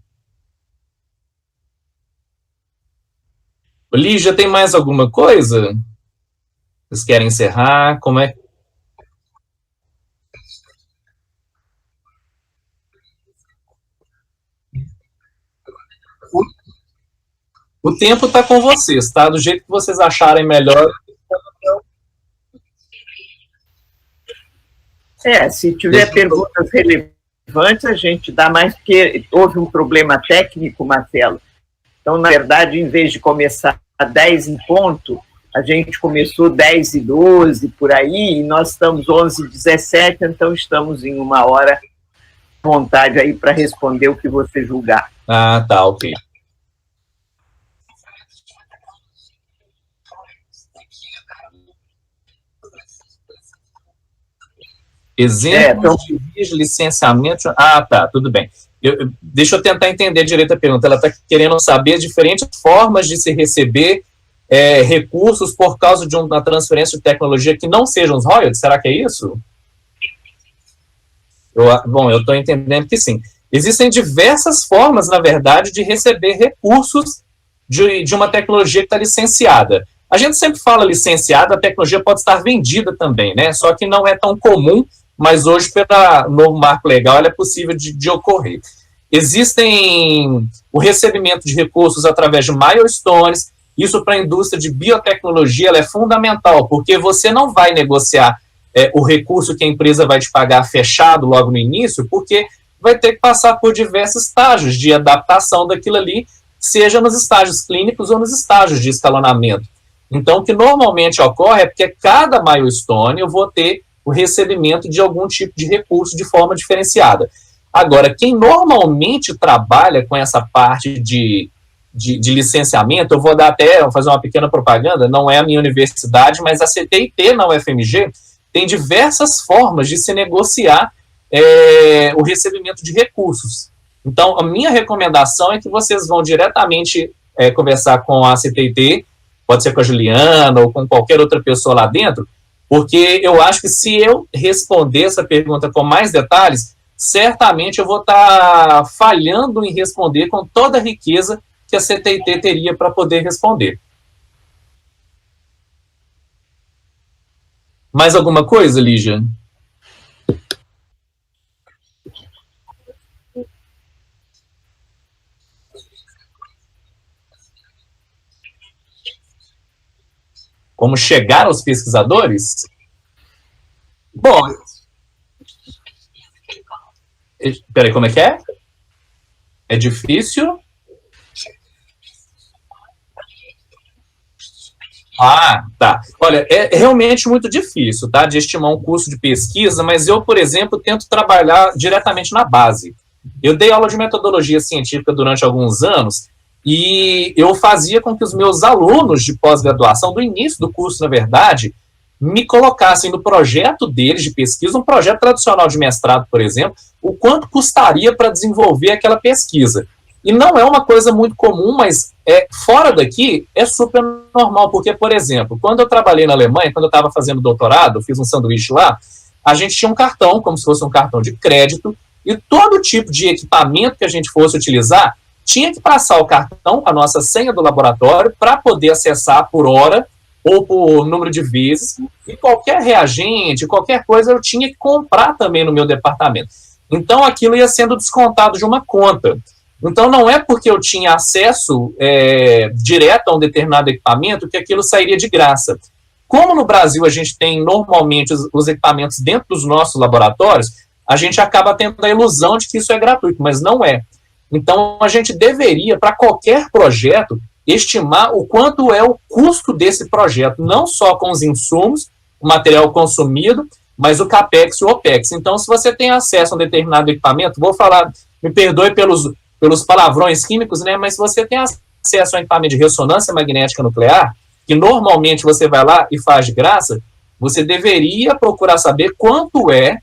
Speaker 2: Lígia, tem mais alguma coisa? Vocês querem encerrar? Como é? O tempo está com vocês, tá? Do jeito que vocês acharem melhor.
Speaker 1: Se tiver perguntas relevantes, a gente dá mais, porque houve um problema técnico, Marcelo. Então, na verdade, em vez de começar a 10 em ponto, a gente começou 10:12, por aí, e nós estamos 11:17, então estamos em 1 hora à vontade aí para responder o que você julgar.
Speaker 2: Ah, tá, ok. Exemplos de licenciamento... Ah, tá, tudo bem. Deixa eu tentar entender direito a pergunta. Ela está querendo saber diferentes formas de se receber recursos por causa de uma transferência de tecnologia que não sejam os royalties. Será que é isso? Bom, eu estou entendendo que sim. Existem diversas formas, na verdade, de receber recursos de uma tecnologia que está licenciada. A gente sempre fala licenciada, a tecnologia pode estar vendida também, né? Só que não é tão comum, mas hoje, pelo novo marco legal, ela é possível de ocorrer. Existem o recebimento de recursos através de milestones. Isso para a indústria de biotecnologia ela é fundamental, porque você não vai negociar o recurso que a empresa vai te pagar fechado logo no início, porque vai ter que passar por diversos estágios de adaptação daquilo ali, seja nos estágios clínicos ou nos estágios de escalonamento. Então, o que normalmente ocorre é porque cada milestone eu vou ter o recebimento de algum tipo de recurso de forma diferenciada. Agora, quem normalmente trabalha com essa parte de licenciamento, eu vou fazer uma pequena propaganda, não é a minha universidade, mas a CTIT na UFMG tem diversas formas de se negociar o recebimento de recursos. Então, a minha recomendação é que vocês vão diretamente conversar com a CTIT, pode ser com a Juliana ou com qualquer outra pessoa lá dentro, porque eu acho que se eu responder essa pergunta com mais detalhes, certamente eu vou estar falhando em responder com toda a riqueza que a CTIT teria para poder responder. Mais alguma coisa, Lígia? Como chegar aos pesquisadores? Bom, peraí, como é que é? É difícil? Ah, tá. Olha, é realmente muito difícil, tá, de estimar um curso de pesquisa, mas eu, por exemplo, tento trabalhar diretamente na base. Eu dei aula de metodologia científica durante alguns anos e eu fazia com que os meus alunos de pós-graduação, do início do curso, na verdade, me colocassem no projeto deles de pesquisa, um projeto tradicional de mestrado, por exemplo, o quanto custaria para desenvolver aquela pesquisa. E não é uma coisa muito comum, mas fora daqui é super normal, porque, por exemplo, quando eu trabalhei na Alemanha, quando eu estava fazendo doutorado, fiz um sanduíche lá, a gente tinha um cartão, como se fosse um cartão de crédito, e todo tipo de equipamento que a gente fosse utilizar, tinha que passar o cartão, a nossa senha do laboratório, para poder acessar por hora ou por número de vezes, e qualquer reagente, qualquer coisa, eu tinha que comprar também no meu departamento. Então, aquilo ia sendo descontado de uma conta. Então, não é porque eu tinha acesso direto a um determinado equipamento que aquilo sairia de graça. Como no Brasil a gente tem normalmente os equipamentos dentro dos nossos laboratórios, a gente acaba tendo a ilusão de que isso é gratuito, mas não é. Então, a gente deveria, para qualquer projeto, estimar o quanto é o custo desse projeto, não só com os insumos, o material consumido, mas o CAPEX e o OPEX. Então, se você tem acesso a um determinado equipamento, vou falar, me perdoe pelos palavrões químicos, né, mas se você tem acesso a um equipamento de ressonância magnética nuclear, que normalmente você vai lá e faz de graça,
Speaker 3: você deveria procurar saber quanto é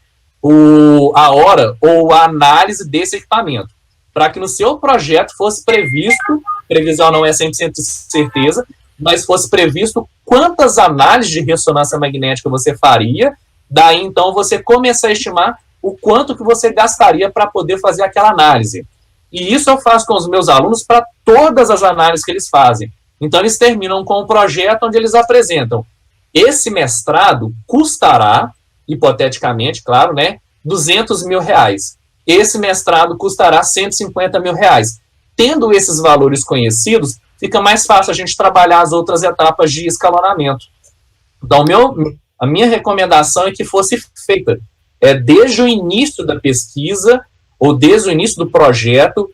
Speaker 3: a hora ou a análise desse equipamento, para que no seu projeto fosse previsto, previsão não é 100% de certeza, mas fosse previsto quantas análises de ressonância magnética você faria, daí então você começar a estimar o quanto que você gastaria para poder fazer aquela análise. E isso eu faço com os meus alunos para todas as análises que eles fazem. Então eles terminam com um projeto onde eles apresentam: esse mestrado custará, hipoteticamente, claro, né, 200 mil reais. Esse mestrado custará 150 mil reais. Tendo esses valores conhecidos, fica mais fácil a gente trabalhar as outras etapas de escalonamento. Então, a minha recomendação é que fosse feita desde o início da pesquisa, ou desde o início do projeto,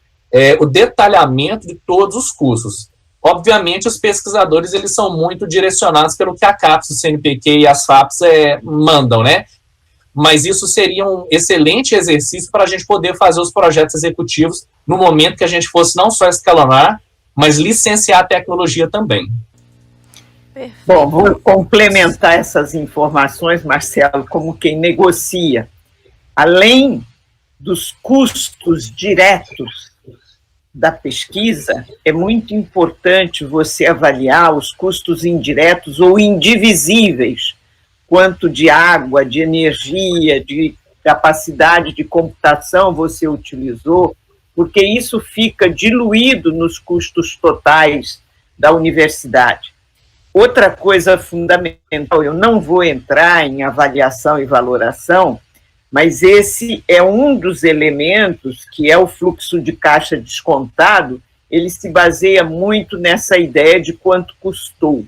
Speaker 3: o detalhamento de todos os cursos. Obviamente, os pesquisadores eles são muito direcionados pelo que a CAPES, o CNPq e as FAPES mandam, né? Mas isso seria um excelente exercício para a gente poder fazer os projetos executivos no momento que a gente fosse não só escalonar, mas licenciar a tecnologia também.
Speaker 1: Perfeito. Bom, vou complementar essas informações, Marcelo, como quem negocia. Além dos custos diretos da pesquisa, é muito importante você avaliar os custos indiretos ou indivisíveis, quanto de água, de energia, de capacidade de computação você utilizou, porque isso fica diluído nos custos totais da universidade. Outra coisa fundamental, eu não vou entrar em avaliação e valoração, mas esse é um dos elementos, que é o fluxo de caixa descontado, ele se baseia muito nessa ideia de quanto custou.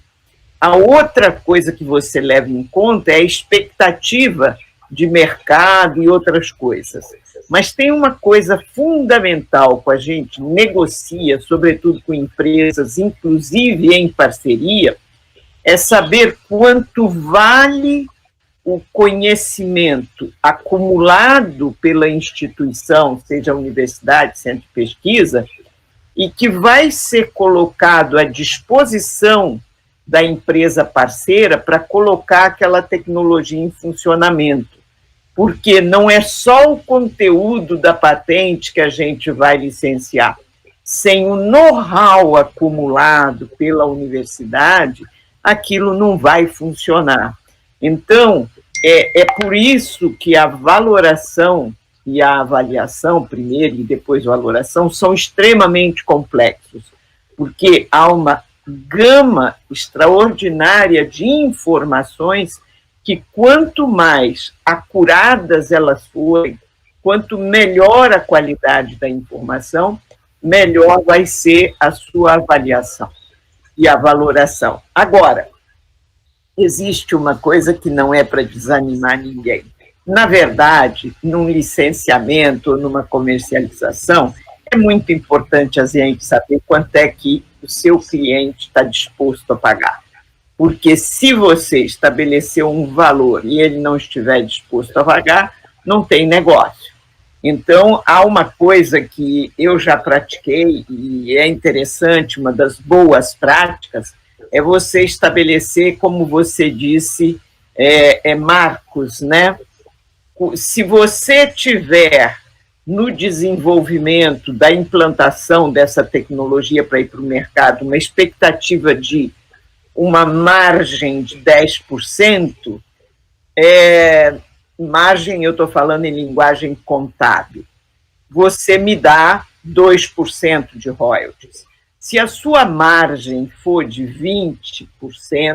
Speaker 1: A outra coisa que você leva em conta é a expectativa de mercado e outras coisas. Mas tem uma coisa fundamental que a gente negocia, sobretudo com empresas, inclusive em parceria, é saber quanto vale o conhecimento acumulado pela instituição, seja a universidade, centro de pesquisa, e que vai ser colocado à disposição da empresa parceira para colocar aquela tecnologia em funcionamento. Porque não é só o conteúdo da patente que a gente vai licenciar. Sem o know-how acumulado pela universidade, aquilo não vai funcionar. Então, é por isso que a valoração e a avaliação, primeiro e depois a valoração, são extremamente complexos, porque há uma gama extraordinária de informações que, quanto mais acuradas elas forem, quanto melhor a qualidade da informação, melhor vai ser a sua avaliação e a valoração. Agora, existe uma coisa que não é para desanimar ninguém. Na verdade, num licenciamento ou numa comercialização, é muito importante a gente saber quanto é que o seu cliente está disposto a pagar. Porque se você estabeleceu um valor e ele não estiver disposto a pagar, não tem negócio. Então, há uma coisa que eu já pratiquei e é interessante, uma das boas práticas, é você estabelecer, como você disse, marcos, né? Se você tiver no desenvolvimento da implantação dessa tecnologia para ir para o mercado uma expectativa de uma margem de 10%, margem, eu estou falando em linguagem contábil, você me dá 2% de royalties. Se a sua margem for de 20%,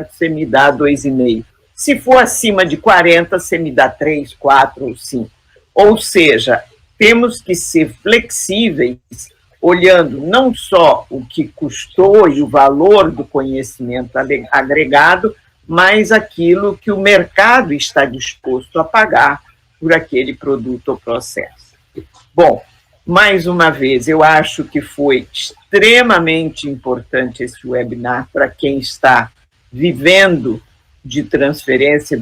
Speaker 1: você me dá 2,5%. Se for acima de 40%, você me dá 3%, 4% ou 5%. Ou seja, temos que ser flexíveis, olhando não só o que custou e o valor do conhecimento agregado, mas aquilo que o mercado está disposto a pagar por aquele produto ou processo. Bom, mais uma vez, eu acho que foi extremamente importante esse webinar para quem está vivendo de transferência,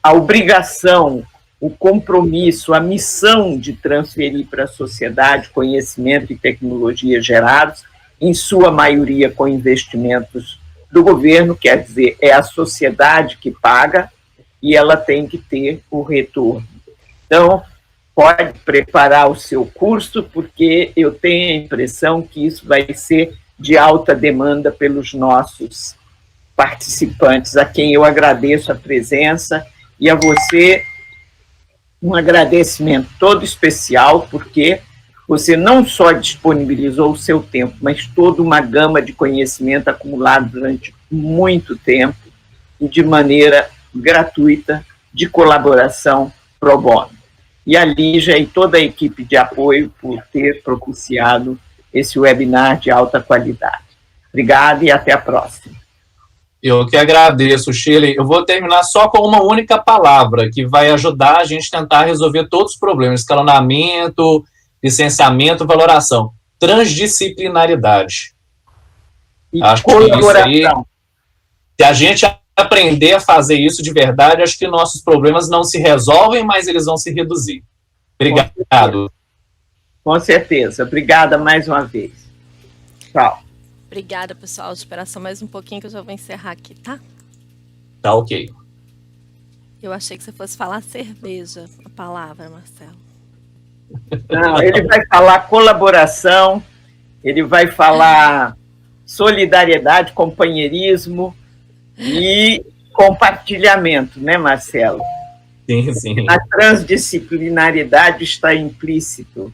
Speaker 1: a obrigação, o compromisso, a missão de transferir para a sociedade conhecimento e tecnologia gerados, em sua maioria com investimentos do governo, quer dizer, é a sociedade que paga e ela tem que ter o retorno. Então, pode preparar o seu curso, porque eu tenho a impressão que isso vai ser de alta demanda pelos nossos participantes, a quem eu agradeço a presença, e a você um agradecimento todo especial, porque você não só disponibilizou o seu tempo, mas toda uma gama de conhecimento acumulado durante muito tempo e de maneira gratuita, de colaboração pro bono. E a Lígia e toda a equipe de apoio por ter propiciado esse webinar de alta qualidade. Obrigado e até a próxima.
Speaker 3: Eu que agradeço, Shirley. Eu vou terminar só com uma única palavra que vai ajudar a gente a tentar resolver todos os problemas: escalonamento, licenciamento, valoração. Transdisciplinaridade.
Speaker 1: E
Speaker 3: acho
Speaker 1: colaboração.
Speaker 3: Que isso aí, se a gente aprender a fazer isso de verdade, acho que nossos problemas não se resolvem, mas eles vão se reduzir. Obrigado.
Speaker 1: Com certeza. Obrigada mais uma vez. Tchau.
Speaker 4: Obrigada, pessoal. Espera só mais um pouquinho que eu já vou encerrar aqui, tá?
Speaker 3: Tá ok.
Speaker 4: Eu achei que você fosse falar cerveja, a palavra, Marcelo.
Speaker 1: Não, ele vai falar colaboração, ele vai falar solidariedade, companheirismo e compartilhamento, né, Marcelo?
Speaker 3: Sim, sim.
Speaker 1: A transdisciplinaridade está implícito